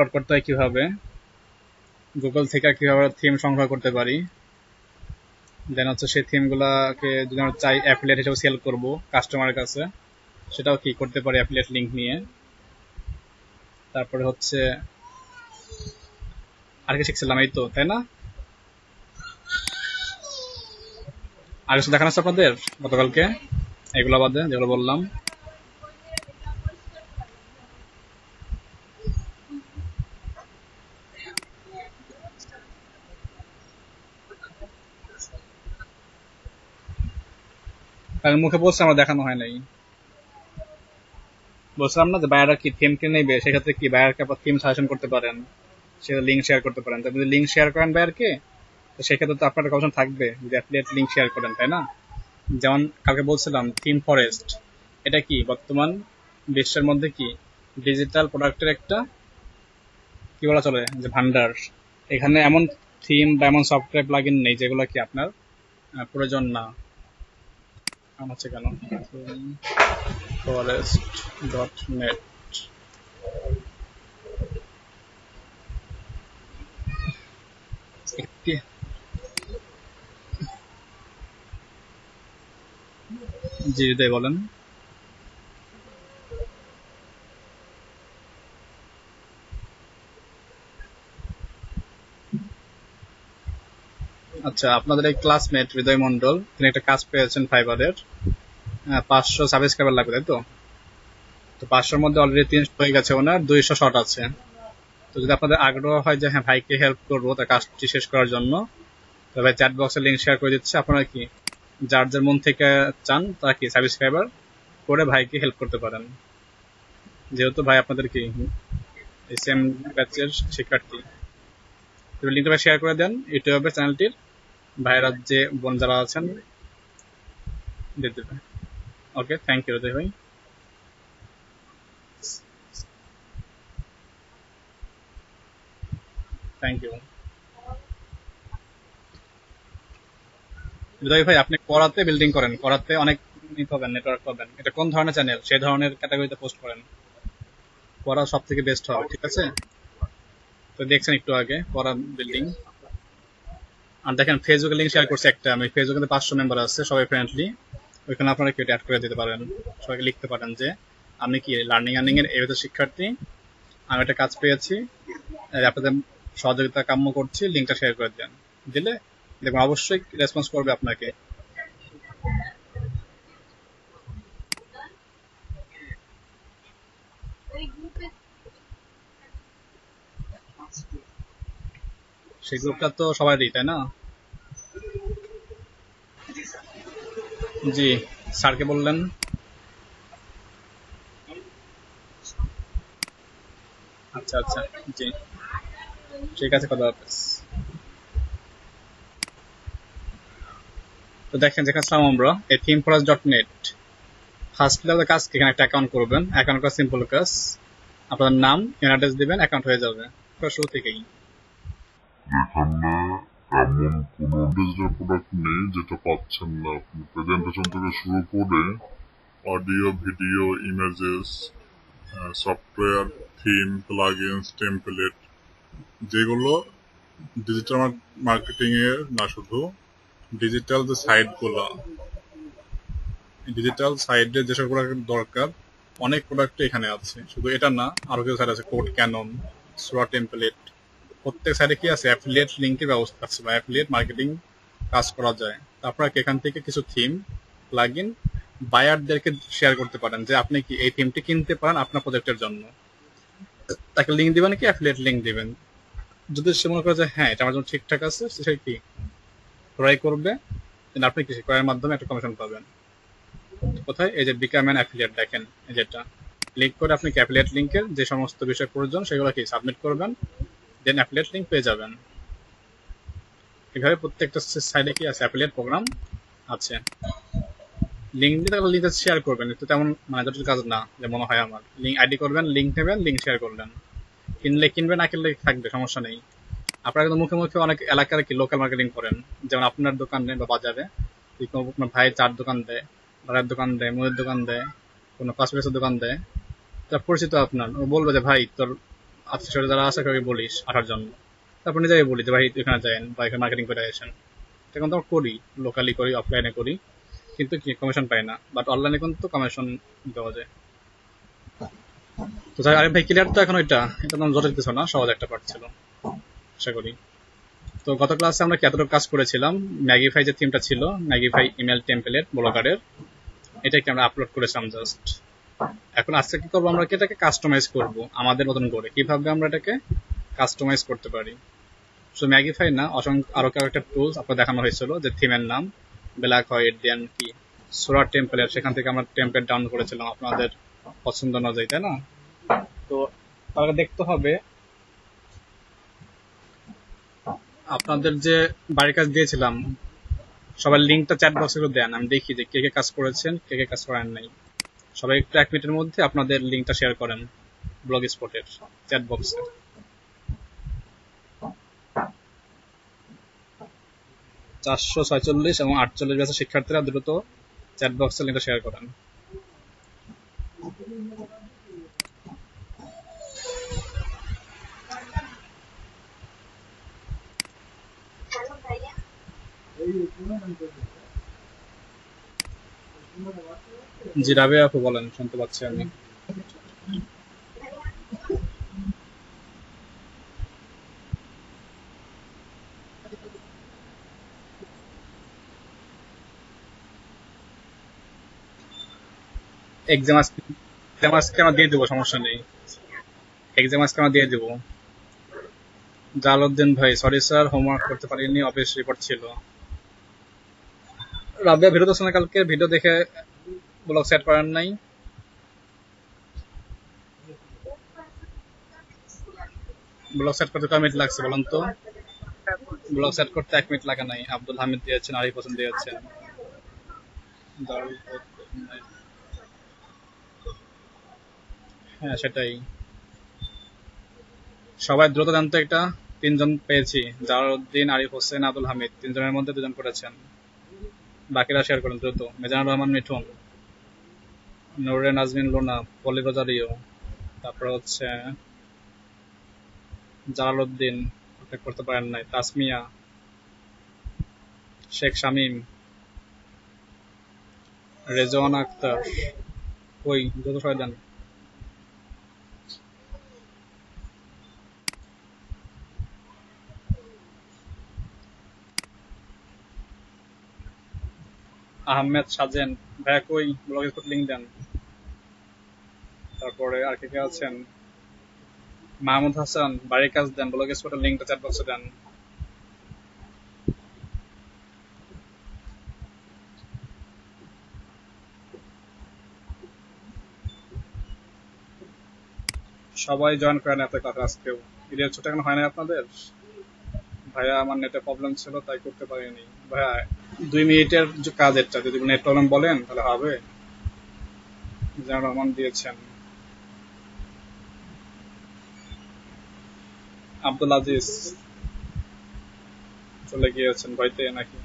Export করতে হয় কিভাবে, গুগল থেকে কিভাবে থিম সংগ্রহ করতে পারি, দেন হচ্ছে সেই থিমগুলোকে যদি আমরা চাই অ্যাফিলিয়েট হিসেবে সেল করব কাস্টমারের কাছে, সেটাও কি করতে পারি অ্যাফিলিয়েট লিঙ্ক নিয়ে। তারপরে হচ্ছে আর কি শিখছিলাম, এই তো, তাই না? আর কিছু দেখানো আছে আপনাদের গতকালকে এগুলো বাদে যেগুলো বললাম? কারণ মুখে বলছে আমার দেখানো হয় নাই। বলছিলাম না যে বায়াররা কি থিম কিনে নেবে, সেক্ষেত্রে কি বায়ারকে আপনার থিম সাজেশন করতে পারেন, সেটা লিঙ্ক শেয়ার করতে পারেন। যদি লিঙ্ক শেয়ার করেন বায়ারকে, তো সেক্ষেত্রে তো আপনার অপশন থাকবে যদি অ্যাফিলিয়েট লিঙ্ক শেয়ার করেন, তাই না? যেমন কালকে বলছিলাম থিম ফরেস্ট, এটা কি বর্তমান বিশ্বের মধ্যে কি ডিজিটাল প্রোডাক্টের একটা কি বলা চলে যে ভান্ডার। এখানে এমন থিম বা এমন সফটওয়্যার প্লাগইন নেই যেগুলো কি আপনার প্রয়োজন না। হচ্ছে কেন forest.net একটি জি হৃদয় বলেন। আচ্ছা, আপনাদের এই ক্লাসমেট হৃদয় মন্ডল, তিনি একটা কাজ পেয়েছেন ফাইবারের, 500 সাবস্ক্রাইবার লাগবে, তাই তো? তো 500-র মধ্যে অলরেডি 300 হয়ে গেছে, ওনার 200 শর্ট আছে। তো যদি আপনাদের আগ্রহ হয় যে হ্যাঁ ভাইকে হেল্প করবো তার কাজটি শেষ করার জন্য, তো ভাই চ্যাট বক্সে লিঙ্ক শেয়ার করে দিচ্ছে, আপনারা কি যার যার মন থেকে চান তারা কি সাবস্ক্রাইবার করে ভাইকে হেল্প করতে পারেন, যেহেতু ভাই আপনাদের কি সেম ব্যাচের শিক্ষার্থী। তো লিঙ্কটা শেয়ার করে দেন ইউটিউবের চ্যানেলটির, ভাইরা যে বোন যারা আছেন দিয়ে দেবে। ওকে, থ্যাংক ইউ হৃদয় ভাই। থ্যাংক ইউ হৃদয় ভাই। আপনি করাতে বিল্ডিং করেন, করাতে অনেক পাবেন, নেটওয়ার্ক পাবেন। এটা কোন ধরনের চ্যানেল, সেই ধরনের ক্যাটাগরিতে পোস্ট করেন, করা সব থেকে বেস্ট হবে, ঠিক আছে? তো দেখছেন একটু আগে করা বিল্ডিং। আর দেখেন ফেসবুকে লিঙ্ক শেয়ার করছে একটা, আমি ফেসবুকে 500 মেম্বার আছে সবাই ফ্রেন্ডলি, ওইখানে আপনারা কেউ অ্যাড করে দিতে পারেন, সবাইকে লিখতে পারেন যে আমি কি লার্নিং আর্নিং এর এই শিক্ষার্থী, আমি একটা কাজ পেয়েছি, আপনাদের সহযোগিতা কাম্য করছি, লিঙ্কটা শেয়ার করে দেন। দিলে দেখুন অবশ্যই রেসপন্স করবে আপনাকে। সেই গ্রুপটা তো সবারই, তাই না? জি, স্যারকে বললেন। আচ্ছা আচ্ছা, জি ঠিক আছে, কথা হাফেজ। তো দেখেন যেখানে ছিলাম আমরা, এই থিমফরাস.নেট, ফার্স্ট লেভেলের কাজ এখানে একটা অ্যাকাউন্ট করবেন। অ্যাকাউন্ট করা সিম্পল কাজ, আপনার নাম ইমেল অ্যাড্রেস দিবেন, অ্যাকাউন্ট হয়ে যাবে শুরু থেকেই। এখানে এমন কোনো ডিজিটাল প্রোডাক্ট নেই যেটা পাচ্ছেন না আপনি। প্রেজেন্টেশন থেকে শুরু করে audio, video, images, software, theme, plugins, template, যেগুলো ডিজিটাল মার্কেটিং এর না, শুধু ডিজিটাল যে সাইটগুলো, ডিজিটাল সাইটে যেসব প্রোডাক্ট দরকার অনেক প্রোডাক্ট এখানে আছে। শুধু এটা না, আরো কিছু সাইট আছে, কোড ক্যানন, সোরা টেমপ্লেট। প্রত্যেক সাইডে কি আছে, অ্যাফিলিয়েট লিঙ্কের ব্যবস্থা আছে বা অ্যাফিলিয়েট মার্কেটিং কাজ করা যায়। তারপর এখান থেকে কিছু থিম প্লাগইন বায়ারদেরকে শেয়ার করতে পারেন যে আপনি কি এই থিমটি কিনতে পারেন আপনার প্রজেক্টের জন্য। তাকে লিঙ্ক দিবেন, কি অ্যাফিলিয়েট লিঙ্ক দিবেন। যদি সে মনে করে যে হ্যাঁ এটা আমার জন্য ঠিকঠাক আছে, সে কি ক্রয় করবে, আপনি কি ক্রয়ের মাধ্যমে একটা কমিশন পাবেন। কোথায়, এই যে বিকাম অ্যান অ্যাফিলিয়েট, দেখেন এই যেটা ক্লিক করে আপনি অ্যাফিলিয়েট লিঙ্কের যে সমস্ত বিষয় প্রয়োজন সেগুলো কি সাবমিট করবেন, দেন অ্যাফিলিয়েট লিঙ্ক পেয়ে যাবেন। এভাবে প্রত্যেকটা সাইডে কি আছে অ্যাফিলিয়েট প্রোগ্রাম আছে। লিঙ্ক দিয়ে তাহলে লিঙ্ক শেয়ার করবেন, একটু তেমন মানে জটিল কাজ না যে মনে হয় আমার। লিঙ্ক আইডি করবেন, লিঙ্ক নেবেন, লিঙ্ক শেয়ার করলেন, কিনলে কিনবে, না কিনলে থাকবে, সমস্যা নেই। আপনারা কিন্তু মুখে মুখে অনেক এলাকার কি লোকাল মার্কেটিং করেন, যেমন আপনার দোকানে বা বাজারে আপনার ভাই চার দোকান দেয়, ভাড়ার দোকান দেয়, মুদির দোকান দেয়, কোনো কসমেটিক্সের দোকান দেয়, তা পরিচিত আপনার, ও বলবে যে ভাই তোর আত্মীয় যারা আছে কাউকে বলিস আসার জন্য, তারপর নিজেকে বলি যে ভাই এখানে যায়েন বা এখানে মার্কেটিং করে আসেন। এখন তো আমরা করি, লোকালি করি, অফলাইনে করি, কিন্তু কি কমিশন পাই না। বাট অনলাইনে কিন্তু কমিশন দেওয়া যায়। তো যাই, আরে ভাই ক্লিয়ার তো এখন ওইটা, এটা তো জটিল কিছু না, সহজ একটা পার্ট ছিল আশা করি। তো গত ক্লাসে আমরা কতটুকু কাজ করেছিলাম, ম্যাগিফাই যে থিমটা ছিল, ম্যাগিফাই ইমেল টেমপ্লেট ব্লগারের, এটাকে আমরা আপলোড করেছিলাম জাস্ট। এখন আজকে কি করবো, আমরা কি এটাকে কাস্টমাইজ করব আমাদের মতন করে, কিভাবে আমরা এটাকে কাস্টমাইজ করতে পারি। সো ম্যাগিফাই না, অসংখ্য আরো কয়েকটা টুলস আপনার দেখানো হয়েছিল, যে থিমের নাম ব্ল্যাক হোয়াইট দেন কি সোরা টেম্পলেট, সেখান থেকে আমরা টেমপ্লেট ডাউনলোড করেছিলাম আপনাদের পছন্দ অনুযায়ী, তাই না? তো তাহলে দেখতে হবে আপনাদের যে বাড়ির কাজ দিয়েছিলাম, সবার লিঙ্কটা চ্যাট বক্সে করে দেন, আমি দেখি যে কে কে কাজ করেছেন, কে কে কাজ করেন নাই। সবাই একটু 1 মিনিটের মধ্যে আপনাদের লিঙ্কটা শেয়ার করেন ব্লগ স্পটের চ্যাট বক্সে। 446 এবং 48 ব্যাচের শিক্ষার্থীরা দ্রুত চ্যাট বক্সে লিঙ্কটা শেয়ার করেন। জি রাবে আপু বলেন, শুনতে পাচ্ছি আমি। এক্সাম আজকে আমরা দিয়ে দেবো, সমস্যা নেই। এক্সাম আজকে আমরা দিয়ে দেবো। জালালউদ্দিন ভাই, সরি স্যার, হোমওয়ার্ক করতে পারিনি, অফিস রিপোর্ট ছিল। রাবিয়া ভিডিও দেখছেন না, কালকে ভিডিও দেখে ব্লগ সেট করেন নাই। ব্লগ সেট করতে কয় মিনিট লাগছে বলুন তো? ব্লগ সেট করতে 1 মিনিট লাগে নাই। আব্দুল হামিদ দিয়েছেন, আরিফ হোসেন দিয়েছেন। হ্যাঁ সেটাই, সবাই দ্রুত জানতো একটা। 3জন পেয়েছি, জালালউদ্দিন, আরিফ হোসেন, আব্দুল হামিদ, 3জনের মধ্যে 2জন করেছেন। বাকিরা শেয়ার করেন দ্রুত। মেজানুর রহমান মিঠুন, নুরে নাজমিন লুনা, পলি রোজারিও, তারপর হচ্ছে জালালউদ্দিন, করতে পারেন নাই, তাসমিয়া, শেখ শামীম, রেজওয়ান আক্তার, কই দ্রুত সবাই দেন। আহমেদ সাজেন, ভাইয়া কই, ব্লগে লিঙ্ক দেন। তারপরে আর কে কে আছেন? মাহমুদ হাসান, বাড়ির কাজ দেন, ব্লগে স্পটের লিঙ্কটা চ্যাট বক্সে দেন। সবাই জয়েন করেন এত কথা আজকেও। ঈদের ছুটি এখন হয় না আপনাদের? ভাইয়া আমার নেটে প্রবলেম ছিল তাই করতে পারিনি। ভাইয়া 2 মিনিটের যে কাজ, এটা যদি নেট প্রবলেম বলেন তাহলে হবে। জানার রহমান দিয়েছেন, আব্দুল আজিজ চলে গিয়েছেন ভয়তে নাকি।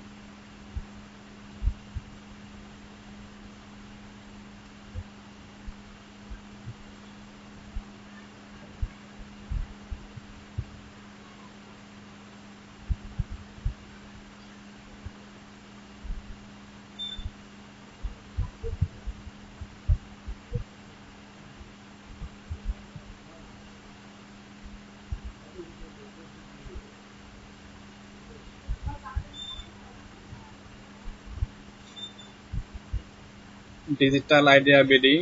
Digital idea BD,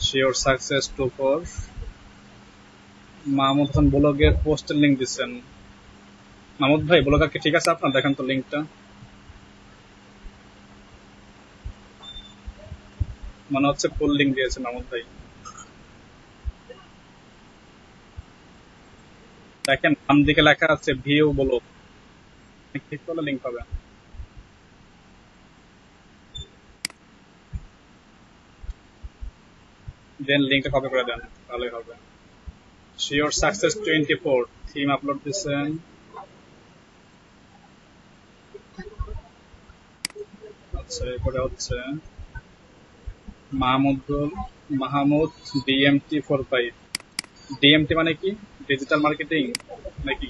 sure success 24। Mahmud Hasan ব্লগের পোস্টের লিঙ্ক দিচ্ছেন। মাহমুদ ভাই ব্লগার কি ঠিক আছে আপনার? দেখেন তো লিঙ্কটা, মনে হচ্ছে ফুল লিঙ্ক দিয়েছেন মাহমুদ ভাই। দেখেন বাম দিকে লেখা আছে ভিউ ব্লগ, ক্লিক করলে লিঙ্ক পাবেন। দেন লিঙ্কটা কপি করে দেন, তাহলেই হবে। শিওর সাকসেস 24 থিম আপলোড দিচ্ছেন। আচ্ছা এরপরে হচ্ছে মাহমুদ ডিএমটি 45। ডিএমটি মানে কি? ডিজিটাল মার্কেটিং নাকি?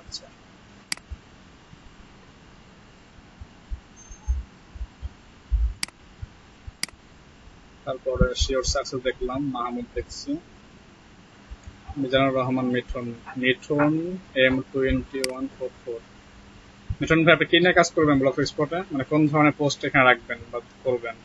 আচ্ছা, তারপরে শিওর সাকসেস দেখলাম, মাহমুদ দেখছি, মিজানুর রহমান মিঠুন, মিঠুন M2144। মিঠুন ভাই, আপনি কি নিয়ে কাজ করবেন ব্লক এক্সপোর্টে? মানে কোন ধরনের পোস্ট এখানে রাখবেন বা করবেন?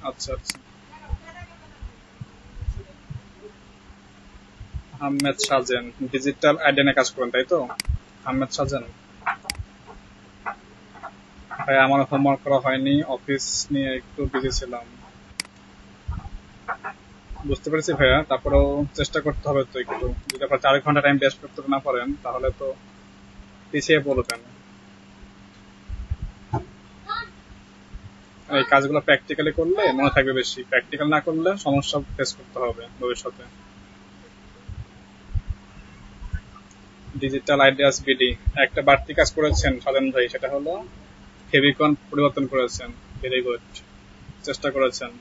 আচ্ছা আচ্ছা। আহমেদ সাজেন ডিজিটাল আইডি নিয়ে কাজ করেন তাই তো? আহমেদ সাজেন ভাই, আমার হোমওয়ার্ক করা হয়নি, অফিস নিয়ে একটু বিজি ছিলাম। বুঝতে পেরেছি ভাইয়া, তারপরেও চেষ্টা করতে হবে তো একটু। যদি আপনার 4 ঘন্টা টাইম বেস্ট করতে না পারেন তাহলে তো পিছিয়ে পড়বেন। এই কাজগুলো প্র্যাকটিক্যালি করলে মনে থাকবে বেশি, প্র্যাকটিক্যাল না করলে সমস্যা ফেস করতে হবে ভবিষ্যতে। ডিজিটাল আইডিয়াস বিডি একটা বাড়তি কাজ করেছেন সাজান ভাই, সেটা হলো ফেভিকন পরিবর্তন করেছেন। ভেরি গুড, চেষ্টা করেছেন।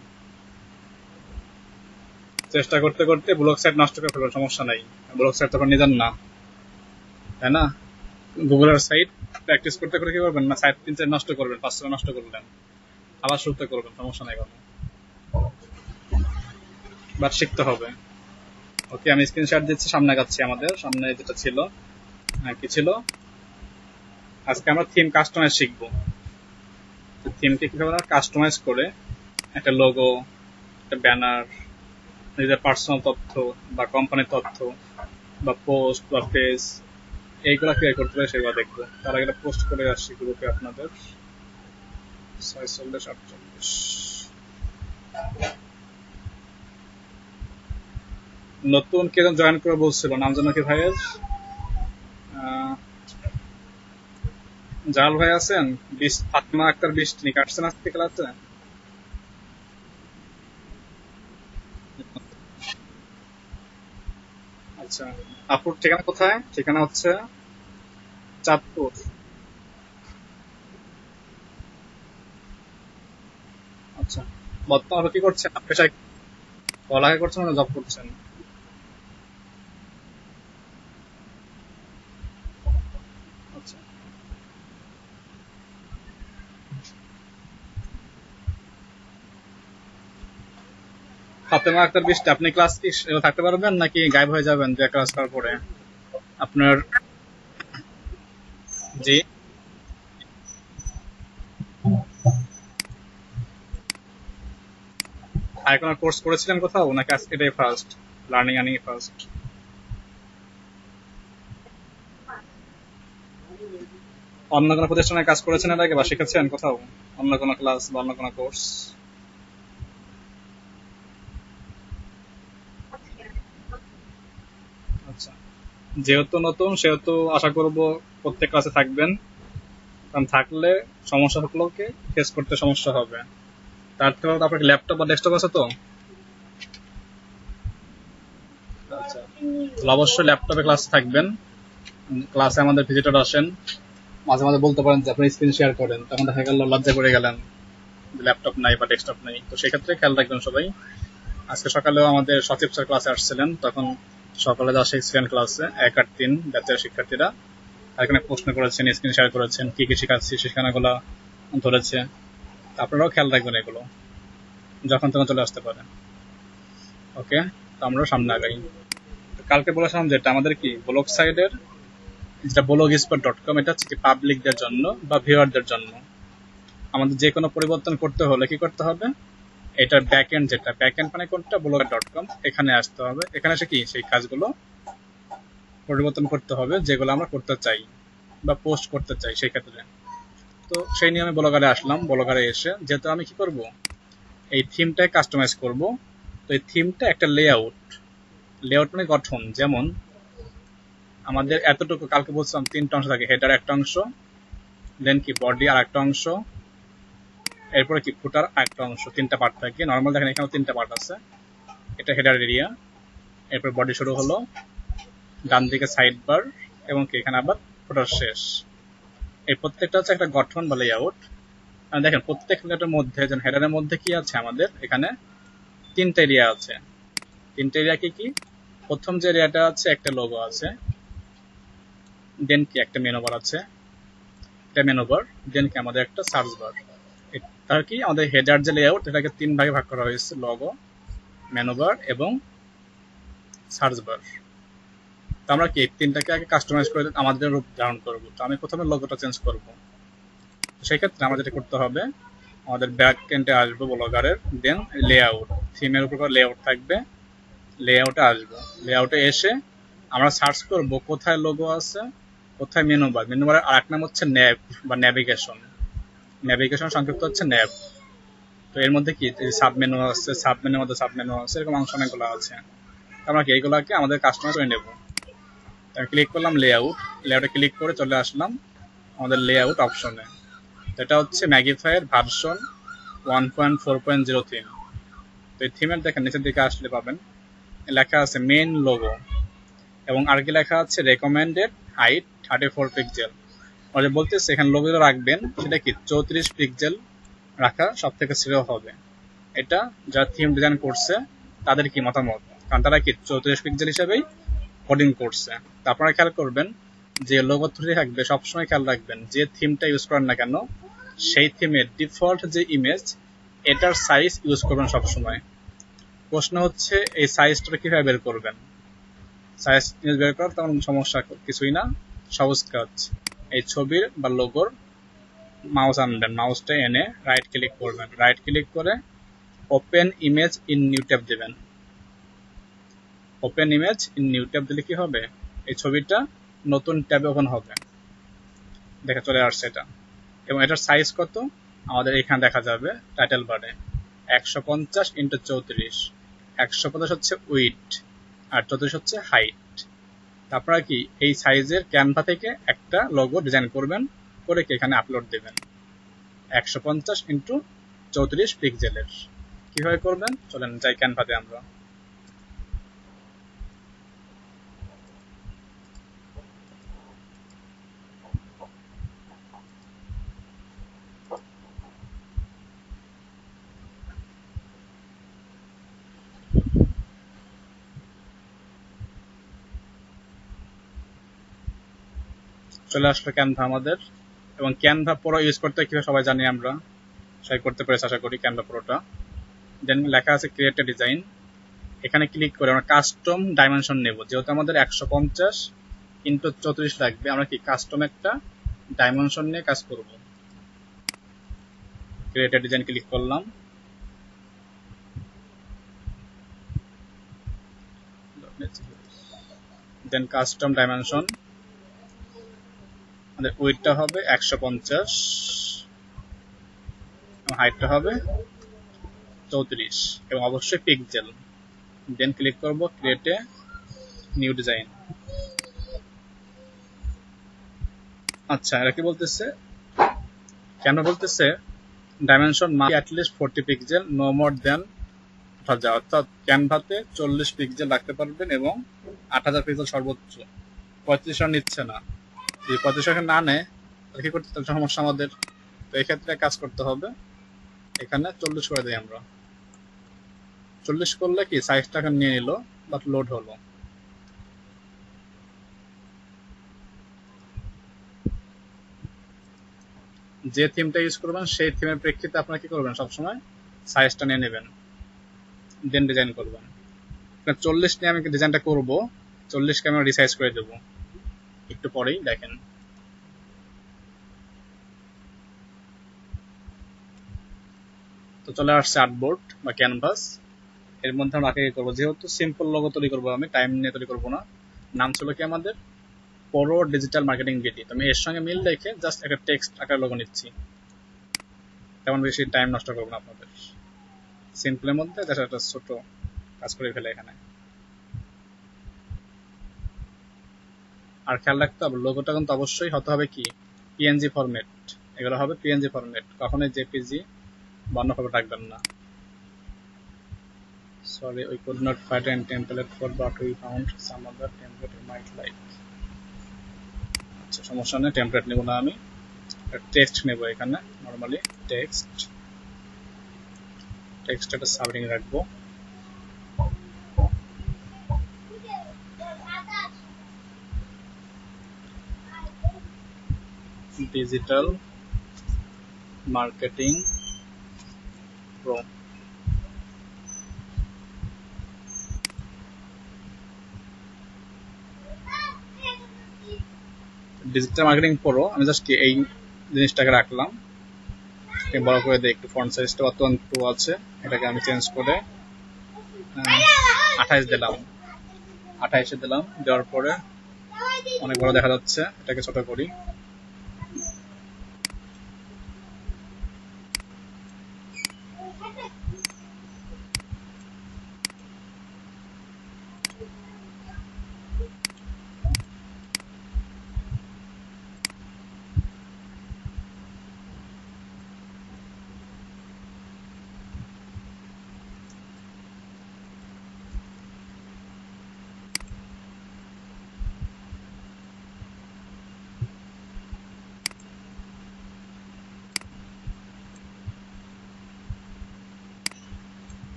চেষ্টা করতে করতে ব্লগ সাইট নষ্ট করে ফেলবেন, সমস্যা নাই। ব্লগ সাইট তখন নিজান না, তাই না? গুগলের সাইট প্র্যাকটিস করতে করে কি করবেন না, সাইট 3-4 নষ্ট করবেন, 5 নষ্ট করলেন, আবার শুরুতে করবেন, সমস্যা নাই কোনো। বাট শিখতে হবে। ওকে, আমি স্ক্রিনশট দিচ্ছি, সামনে আগাচ্ছি। আমাদের সামনে যেটা ছিল, কি ছিল, আজকে আমরা থিম কাস্টমাইজ শিখবো। থিমকে কিভাবে কাস্টমাইজ করে একটা লোগো, একটা ব্যানার, নিজের পার্সোনাল তথ্য বা কোম্পানির তথ্য বা পোস্ট বা পেজ, এইগুলা ক্রিয়েট করতে পারে সেগুলো দেখবো। তার আগে পোস্ট করে আসছি গ্রুপে আপনাদের। 46-48 নতুন কে জয়েন করে বলছিল, নাম জানো কি ভাইয়ের? জাল ভাই আছেন? ফাতেমা আক্তার বৃষ্টি কাটছেন আজকে ক্লাসে? আচ্ছা, আপুর ঠিকানা কোথায়? ঠিকানা হচ্ছে চাঁদপুর। আচ্ছা, বর্তমানে কি করছেন? পেশায় পড়ালেখা করছেন না জব করছেন? আচ্ছা, ফাতেমা আক্তার বৃষ্টি, আপনি ক্লাস কি থাকতে পারবেন নাকি গায়েব হয়ে যাবেন 2 ক্লাস করার পরে? আপনার, জি, আর কোনো কোর্স করেছিলেন কোথাও নাকি আজকে এটাই ফার্স্ট? Learning earning first? অন্য কোনো প্রতিষ্ঠানে কাজ করেছেন এর আগে বা শিখেছেন কোথাও অন্য কোনো ক্লাস বা অন্য কোনো কোর্স? আচ্ছা, যেহেতু নতুন সেহেতু আশা করব প্রত্যেক ক্লাসে থাকবেন, কারণ থাকলে সমস্যা থাকলেও ফেস করতে সমস্যা হবে। তার থেকে আপনার ল্যাপটপ বা ডেস্কটপ আছে তো? আচ্ছা, তাহলে অবশ্যই ল্যাপটপে ক্লাস থাকবেন। ক্লাসে আমাদের ভিজিটর আসেন, মাঝে মাঝে বলতে পারেন যে আপনি স্ক্রিন শেয়ার করেন, তখন দেখা গেল লজ্জা করে গেলেন, ল্যাপটপ নাই বা ডেস্কটপ নাই। তো সেক্ষেত্রে খেয়াল রাখবেন সবাই। আজকে সকালেও আমাদের সচিব স্যার ক্লাসে আসছিলেন, তখন সকালে যা শিখছিলেন ক্লাসে 1 আর 3 ব্যাচের শিক্ষার্থীরা এখানে প্রশ্ন করেছেন, স্ক্রিন শেয়ার করেছেন, কি কি শেখাচ্ছি সেখানেগুলো ধরেছে। আপনারাও খেয়াল রাখবেন এগুলো, যখন তখন চলে আসতে পারে। ওকে, তো আমরা সামনে আগাই। কালকে বলেছিলাম যেটা আমাদের কি ব্লগ সাইডের যেটা blogspot.com, এটা হচ্ছে কি পাবলিকদের জন্য বা ভিউয়ারদের জন্য। আমাদের যে কোনো পরিবর্তন করতে হলে কি করতে হবে, এটার ব্যাকএন্ড, যেটা ব্যাকএন্ড মানে কোনটা, blogger.com, এখানে আসতে হবে। এখানে এসে কি সেই কাজগুলো পরিবর্তন করতে হবে যেগুলো আমরা করতে চাই বা পোস্ট করতে চাই সেই ক্ষেত্রে। তো সেই নিয়ে আমি ব্লগারে আসলাম। ব্লগারে এসে যেহেতু আমি কি করব, এই থিমটাই কাস্টমাইজ করব। তো এই থিমটা একটা লেআউট, লেআউট মানে গঠন। যেমন আমাদের এতটুকু কালকে বলছিলাম 3টা অংশ থাকে, হেডার একটা অংশ, দেন কি বডি আর একটা অংশ, এরপরে কি ফুটার একটা অংশ, 3টা পার্ট থাকে। নর্মাল দেখেন এখানেও 3টা পার্ট আছে। এটা হেডার এরিয়া, এরপর বডি শুরু হলো, ডান দিকে সাইড বার, এবং কি এখানে আবার ফুটার শেষ। এই প্রত্যেকটা হচ্ছে একটা গঠন বা লেআউট। দেখেন প্রত্যেকটার মধ্যে, যেন হেডারের মধ্যে কি আছে আমাদের এখানে 3টা এরিয়া আছে। 3টা এরিয়া কি কি? প্রথম যে এরিয়াটা আছে একটা লোগো আছে, দেন কি একটা মেনু বার আছে, একটা মেনু বার, দেন কি আমাদের একটা সার্চ বার। তার কি আমাদের হেডার যে লেআউট এটাকে 3 ভাগে ভাগ করা হয়েছে, লোগো, মেনু বার এবং সার্চ বার। তো আমরা কি এই 3টাকে আগে কাস্টমাইজ করে আমাদের রূপ ধারণ করব। তো আমি প্রথমে লোগোটা চেঞ্জ করব। সেই ক্ষেত্রে আমরা যেটা করতে হবে, আমাদের ব্যাক এন্ডে আসবো ব্লগারের, দেন লেআউট, থিমের উপর লেআউট থাকবে, লেআউটে আসবো। লেআউটে এসে আমরা সার্চ করব কোথায় লোগো আছে, কোথায় মেনু বার। মেনু বারের আরেক নাম হচ্ছে ন্যাব বা ন্যাভিগেশন। ন্যাভিগেশন সংক্ষিপ্ত হচ্ছে ন্যাব। তো এর মধ্যে কি সাব মেনু আছে, সাব মেনুর মধ্যে সাব মেনু আছে, এরকম অংশ অনেকগুলো আছে। আমরা কি এইগুলোকে আমাদের কাস্টমাইজ করে নেব। আমি ক্লিক করলাম লেআউট, লেআউটে ক্লিক করে চলে আসলাম আমাদের লেআউট অপশনে। এটা হচ্ছে ম্যাগিফাইয়ের ভার্সন 1.4.0 থিম। তো এই থিমের দেখেন নিচের দিকে আসলে পাবেন লেখা আছে মেইন লোগো, এবং আর কি লেখা আছে রেকমেন্ডেড হাইট 34 পিক্সেল। যে বলতেছে এখানে লোগো রাখবেন সেটা কি 34 পিক্সেল রাখা সব থেকে শ্রেয় হবে। এটা যারা থিম ডিজাইন করছে তাদের কি মতামত, কারণ তারা কি 34 পিক্সেল হিসেবেই কোডিং করছে। তো আপনারা খেয়াল করবেন যে লোগো থ্রি থাকবে, সবসময় খেয়াল রাখবেন যে থিমটা ইউজ করেন না কেন সেই থিমের ডিফল্ট যে ইমেজ এটার সাইজ ইউজ করবেন সবসময়। প্রশ্ন হচ্ছে এই সাইজটা কিভাবে বের করবেন। সাইজ বের করার তেমন সমস্যা কিছুই না, সহজ কাজ। এই ছবির বা লোগোর মাউস আনবেন, মাউসটা এনে রাইট ক্লিক করবেন, রাইট ক্লিক করে open image in new tab দেবেন। Open image in new tab দিলে কি হবে, এই ছবিটা নতুন ট্যাবে ওপেন হবে। দেখা চলে আসছে এটা, এবং এটার সাইজ কত আমাদের এখানে দেখা যাবে টাইটেল বারে 150x34। 150 হচ্ছে উইডথ আর 34 হচ্ছে হাইট। আপনারা কি এই সাইজের ক্যানভা থেকে একটা লোগো ডিজাইন করবেন, করে কি এখানে আপলোড দেবেন 150x34 পিক্সেলের। কিভাবে করবেন চলেন যাই ক্যানভাতে আমরা। চলে আসলো ক্যানভা আমাদের, এবং ক্যানভা প্রো ইউজ করতে কিভাবে সবাই জানি আমরা, সবাই করতে পেরেছি আশা করি ক্যানভা প্রোটা। দেন লেখা আছে ক্রিয়েট এ ডিজাইন, এখানে ক্লিক করে আমরা কাস্টম ডাইমেনশন নেব। যেহেতু আমাদের 150x34 লাগবে, আমরা কি কাস্টম একটা ডাইমেনশন নিয়ে কাজ করব। ক্রিয়েট এ ডিজাইন ক্লিক করলাম, দেন কাস্টম ডাইমেনশন, আমাদের উইডথটা হবে 150, হাইটটা হবে 34, এবং অবশ্যই পিক্সেল। দেন ক্লিক করব ক্রিয়েট এ নিউ ডিজাইন। আচ্ছা এরা কি বলতেছে, কেন বলতেছে ডাইমেনশন অ্যাটলিস্ট 40 পিক্সেল, নো মোর দেন 8000, অর্থাৎ ক্যানভাতে 40 পিক্সেল রাখতে পারবেন এবং 8000 পিক্সেল সর্বোচ্চ। 35 নিচ্ছে না, যদি 35 না নেয় তাহলে কি করতে সমস্যা আমাদের। তো এই ক্ষেত্রে কাজ করতে হবে, এখানে 40 করে দিই আমরা। 40 করলে কি সাইজটা এখন নিয়ে নিল, বাট লোড হলো। যে থিমটা ইউজ করবেন সেই থিমের প্রেক্ষিতে আপনারা কি করবেন, সবসময় সাইজটা নিয়ে নেবেন, দেন ডিজাইন করবেন। 40 নিয়ে আমি ডিজাইনটা করব, 40কে আমি রিসাইজ করে দেবো একটু পরেই দেখেন। তো চলে আসছে আর্টবোর্ড বা ক্যানভাস। এর মধ্যে আমরা আগে করবো, যেহেতু সিম্পল লোগো তৈরি করবো, আমি টাইম নিয়ে তৈরি করবো না। নাম ছিল কি আমাদের প্রো ডিজিটাল মার্কেটিং ভিডি। তো আমি এর সঙ্গে মিল রেখে জাস্ট একটা টেক্সট আকার লোগো নিচ্ছি, তেমন বেশি টাইম নষ্ট করবো না আপনাদের। সিম্পলের মধ্যে জাস্ট একটা ছোট কাজ করে ফেলে এখানে। আর খেয়াল রাখতে হবে লোগোটা কিন্তু অবশ্যই হতে হবে কি পিএনজি ফরম্যাট, এগুলো হবে পিএনজি ফরম্যাট, কখনোই জেপিজি বা অন্য ফরম্যাট রাখবেন না। Sorry, we could not find a template for but we found some other template we might like. আচ্ছা সমস্যা নেই, টেমপ্লেট নেব না, আমি টেক্সট নেব এখানে। নরমালি টেক্সট একটা সাবহেডিং রাখবো। Digital marketing pro. Digital marketing pro আমি জাস্ট এই জিনিসটাকে রাখলাম, বড় করে দিই একটু, ফন্ট সাইজটা অত্যন্ত আছে, এটাকে আমি চেঞ্জ করে 28 দিলাম। 28 দিলাম, দেওয়ার পরে অনেক বড় দেখা যাচ্ছে, এটাকে ছোট করি।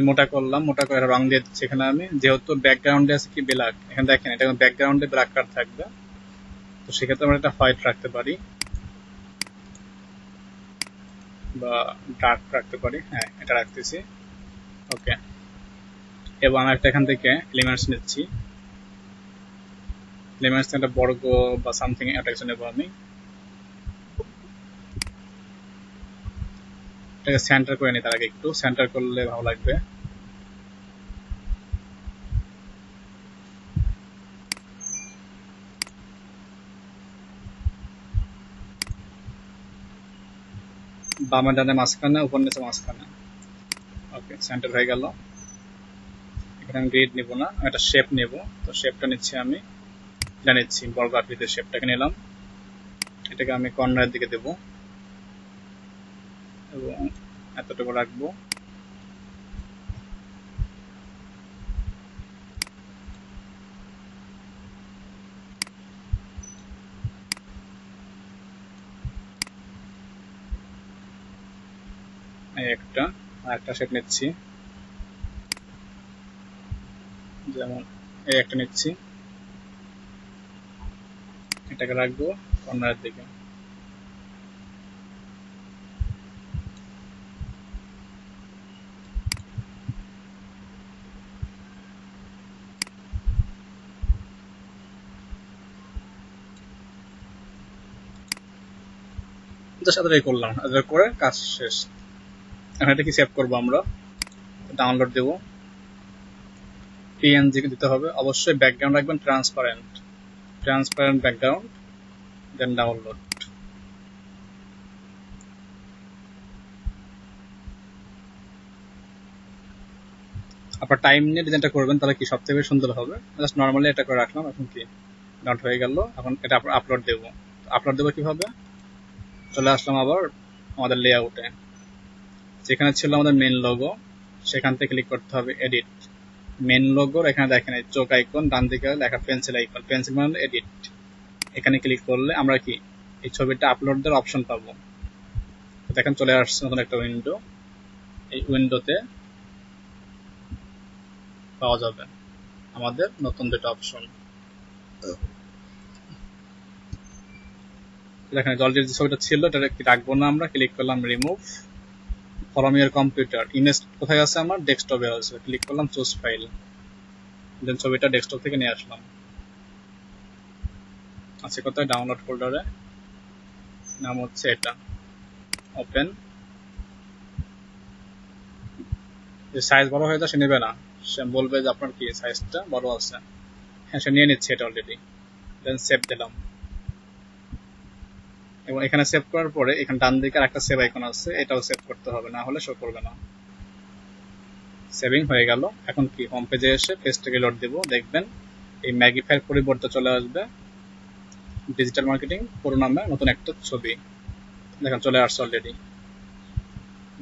মোটা করলাম, মোটা করে রং দিয়ে দিচ্ছি এখানে আমি, যেহেতু ব্যাকগ্রাউন্ডে আছে কি ব্ল্যাক, এখানে দেখেন এটা ব্যাকগ্রাউন্ডে ব্ল্যাক কালার থাকবে, তো সেক্ষেত্রে আমরা একটা হোয়াইট রাখতে পারি বা ডার্ক রাখতে পারি। হ্যাঁ এটা রাখতেছি, ওকে। এবং আমি একটা এখান থেকে এলিমেন্টস নিচ্ছি, এলিমেন্টস একটা বর্গ বা সামথিং একটা কিছু নেবো আমি, এটাকে সেন্টার করে নিই, তার আগে একটু সেন্টার করলে ভালো লাগবে। বামে ডানে মাঝখানে, উপর নিচে মাঝখানে, ওকে সেন্টার হয়ে গেল। এখানে আমি গ্রিড নিব না, আমি একটা শেপ নেব, তো শেপটা নিচ্ছি আমি, এটা নিচ্ছি বর্গ আকৃতির শেপটাকে নিলাম, এটাকে আমি কর্নারের দিকে দেব এবং এতটুকু রাখবো। একটা আর একটা শেপ নিচ্ছি, যেমন এই একটা নিচ্ছি, এটাকে রাখবো কর্নারের দিকে। জাস্ট এতটাই করলাম, এতটা করে কাজ শেষ। এখন এটা কি সেভ করবো আমরা, ডাউনলোড দেবো, পিএনজি দিতে হবে, অবশ্যই ব্যাকগ্রাউন্ড রাখবেন ট্রান্সপারেন্ট ব্যাকগ্রাউন্ড, দেন ডাউনলোড। আপনার টাইম নিয়ে ডিজাইনটা করবেন, তাহলে কি সব থেকে সুন্দর হবে। জাস্ট নর্মালি এটা করে রাখলাম, এখন কি ডাউনলোড হয়ে গেল। এখন এটা আপলোড দেবো, আপলোড দেবো কিভাবে, চলে আসলাম আবার আমাদের লেআউটে, যেখানে ছিল আমাদের মেন লোগো, সেখান থেকে ক্লিক করতে হবে এডিট, মেন লোগোর এখানে দেখেন এই চোখ আইকন, ডান দিকে লেখা পেন্সিল আইকন, পেন্সিল মানে এডিট, এখানে ক্লিক করলে আমরা কি এই ছবিটা আপলোড দেওয়ার অপশন পাবো। দেখেন চলে আসছে নতুন একটা উইন্ডো, এই উইন্ডোতে পাওয়া যাবে আমাদের নতুন দুটো অপশন। দেখেন অলরেডি যে ছবিটা ছিল এটা রাখবো না, আমরা ক্লিক করলাম remove from your computer, image কোথায় আছে আমার, ডেস্কটপে আছে, ক্লিক করলাম চুজ ফাইল, দেন ছবিটা ডেস্কটপ থেকে নিয়ে আসলাম, আছে কোথায়, ডাউনলোড ফোল্ডারে, নাম হচ্ছে এটা, ওপেন। যে সাইজ বড় হয়ে যায় সে নেবে না, সে বলবে যে আপনার কি সাইজটা বড় আছে, হ্যাঁ সে নিয়ে নিচ্ছে এটা অলরেডি। দেন সেভ দিলাম, এবং এখানে সেভ করার পরে এখানে ডান দিকে একটা সেভ আইকন আছে, এটাও সেভ করতে হবে, না হলে শো করবে না। সেভিং হয়ে গেল। এখন কি হোম পেজে এসে পেজটাকে লোড দেব, দেখবেন এই ম্যাগিফাইয়ের পরিবর্তে চলে আসবে ডিজিটাল মার্কেটিং পুরো নামে নতুন একটা ছবি। দেখেন চলে আসছে অলরেডি।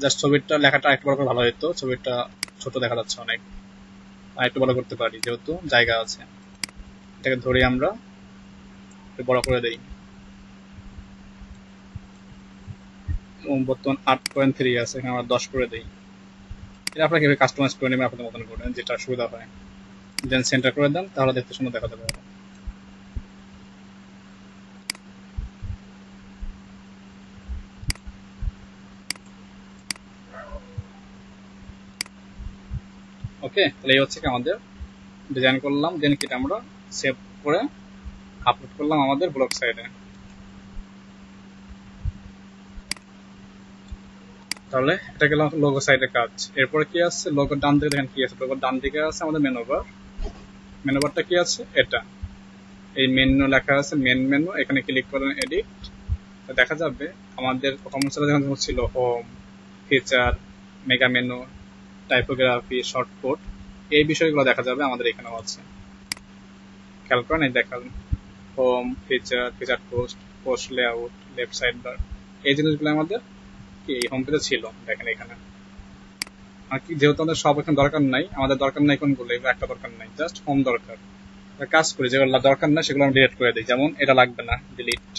জাস্ট ছবিটা লেখাটা একটু বড় করে ভালো হতো, ছবিটা ছোট দেখা যাচ্ছে অনেক, আর একটু বড় করতে পারি যেহেতু জায়গা আছে। এটাকে ধরে আমরা একটু বড় করে দেই। বর্তমান 8.3 আছে, এখানে আমরা 10 করে দেই। এটা আপনারা কিভাবে কাস্টমাইজ করে নেবেন আপনাদের মতন করে, যেটা সুবিধা হয়। দেন সেন্টার করে দেন, তাহলে দেখতে সুন্দর দেখা যাবে। ওকে, তাহলে এই হচ্ছে কি আমাদের ডিজাইন করলাম, দেন কি আমরা সেভ করে আপলোড করলাম আমাদের ব্লগ সাইটে। তাহলে এটা গেলাম লোগো সাইডের কাজ। এরপরে কি আছে, লোগোর ডান দিকে দেখেন কি আছে, লোগোর ডান দিকে আছে আমাদের মেনু বার। মেনু বারটা কি আছে, এটা এই মেনু লেখা আছে, মেন মেনু। এখানে ক্লিক করেন এডিট, দেখা যাবে আমাদের প্রথম যেখানে ছিল home, feature, mega menu, typography, shortcut, এই বিষয়গুলো দেখা যাবে আমাদের এখানেও আছে। খেয়াল করেন, এই দেখান home, feature, feature post, post layout, left side bar, এই জিনিসগুলো আমাদের কি এই হোম পেজে ছিল। দেখেন এখানে আর কি, যেহেতু আমাদের সব এখন দরকার নাই, আমাদের দরকার নাই কোনগুলো, এগুলো একটা দরকার নাই, জাস্ট হোম দরকার। কাজ করি যেগুলো দরকার না সেগুলো আমি ডিলিট করে দিই, যেমন এটা লাগবে না ডিলিট,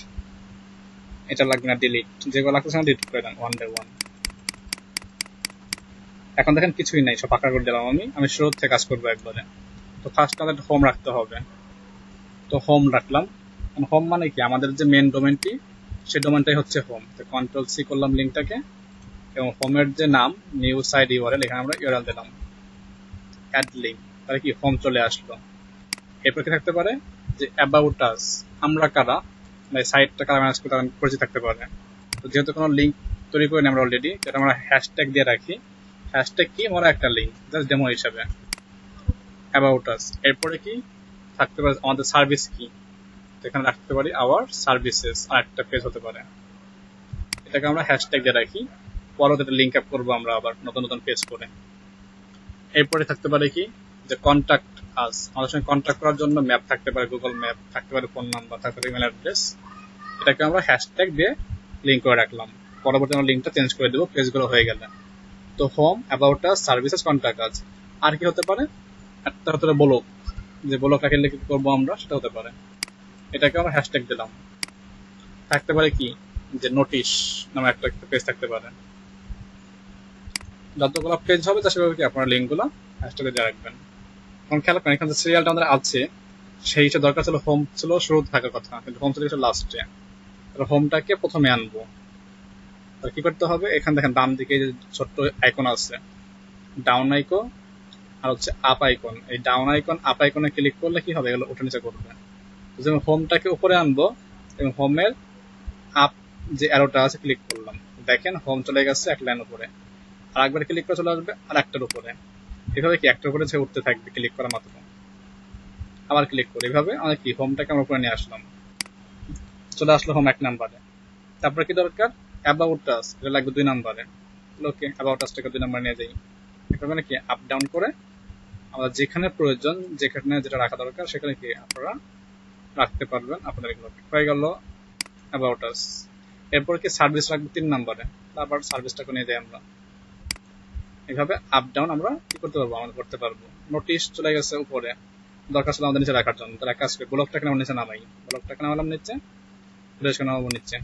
এটা লাগবে না ডিলিট, যেগুলো লাগতেছে আমি ডিলিট করে দেন ওয়ান বাই ওয়ান। এখন দেখেন কিছুই নাই, সব ফাঁকা করে দিলাম আমি শুরু থেকে কাজ করবো একবারে। তো ফার্স্ট আমাদের হোম রাখতে হবে, তো হোম রাখলাম। হোম মানে কি, আমাদের যে মেন ডোমেনটি সেই ডোমেনটাই হচ্ছে হোম। তো কন্ট্রোল সি করলাম লিঙ্কটাকে, এবং হোমের যে নাম নিউ সাইট ইউআরএল, এখানে আমরা ইউআরএল দিলাম, অ্যাড লিঙ্ক, তাহলে কি হোম চলে আসলো। এরপর কি থাকতে পারে যে অ্যাবাউট আস, আমরা কারা, মানে সাইটটা কারা ম্যানেজ করতে পরিচিত থাকতে পারে। তো যেহেতু কোনো লিঙ্ক তৈরি করি আমরা অলরেডি, যেটা আমরা হ্যাশট্যাগ দিয়ে রাখি, হ্যাশট্যাগ কি, আমরা একটা লিঙ্ক জাস্ট ডেমো হিসাবে অ্যাবাউট আস। এরপরে কি থাকতে পারে আমাদের সার্ভিস কি, এখানে রাখতে পারি আওয়ার সার্ভিসেস, আর একটা পেজ হতে পারে, এটাকে আমরা হ্যাশট্যাগ দিয়ে রাখি। পরবর্তীতে লিঙ্ক আপ করবো আমরা আবার নতুন নতুন পেজ করে। এরপরে থাকতে পারে কি যে কন্ট্যাক্ট আস, আমাদের সঙ্গে কন্ট্যাক্ট করার জন্য ম্যাপ থাকতে পারে, গুগল ম্যাপ থাকতে পারে, ফোন নাম্বার থাকতে পারে, ইমেল অ্যাড্রেস, এটাকে আমরা হ্যাশট্যাগ দিয়ে লিঙ্ক করে রাখলাম। পরবর্তী আমরা লিঙ্কটা চেঞ্জ করে দেবো পেজগুলো হয়ে গেলে। তো home, about us, services, contact us. আর কি হতে পারে, একটা হতে পারে ব্লগ, যে ব্লগ রাখলে কি করবো আমরা সেটা হতে পারে, এটাকে আমরা হ্যাশট্যাগ দিলাম। থাকতে পারে কি যে নোটিশ নামে একটা পেজ থাকতে পারে। যতগুলো পেজ হবে তা সেভাবে কি আপনারা লিঙ্কগুলো হ্যাশট্যাগে দিয়ে রাখবেন। এখন খেয়াল করেন, এখানে যে সিরিয়ালটা আমাদের আছে সেই হিসেবে দরকার ছিল হোম ছিল শুরুতে থাকার কথা, কিন্তু হোম ছিল লাস্টে। হোমটাকে প্রথমে আনবো, কি করতে হবে, এখানে দেখেন ডান দিকে যে ছোট্ট আইকন আছে, ডাউন আইকন আর হচ্ছে আপ আইকন, এই ডাউন আইকন আপ আইকনে ক্লিক করলে কি হবে, এগুলো ওঠে নিচে করবে। যেমন হোমটাকে উপরে আনবো, এবং হোমের আপ যে অ্যারোটা আছে ক্লিক করলাম, দেখেন হোম চলে গেছে এক লাইন উপরে, আর একবার ক্লিক করে চলে আসবে আর একটার উপরে। এভাবে কি একটার উপরে উঠতে থাকবে ক্লিক করা মাত্র, আবার ক্লিক করে এভাবে আমাদের কি হোমটাকে আমরা উপরে নিয়ে আসলাম, চলে আসলো হোম এক নাম্বারে। তারপরে কি দরকার, অ্যাবাউট আস, এটা লাগবে 2 নাম্বারে। ওকে, অ্যাবাউট আসটাকে 2 নাম্বার নিয়ে যাই। এখানে কি আপ ডাউন করে আমরা যেখানে প্রয়োজন, যেখানে যেটা রাখা দরকার সেখানে কি আপনারা রাখতে পারবেন আপনাদের। এগুলো হয়ে গেল অ্যাবাউট আস। এরপর কি সার্ভিস রাখবো 3 নাম্বারে, তারপর সার্ভিসটাকে নিয়ে যাই আমরা। এইভাবে আপ ডাউন আমরা কি করতে পারবো, আমাদের করতে পারবো। নোটিশ চলে গেছে উপরে, দরকার ছিল আমাদের নিচে রাখার জন্য, তাহলে কাজ করি ব্লকটাকে আমরা নিচে নামাই, ব্লকটাকে নামালাম নিচে, ফ্রেশকে নামাবো নিচে,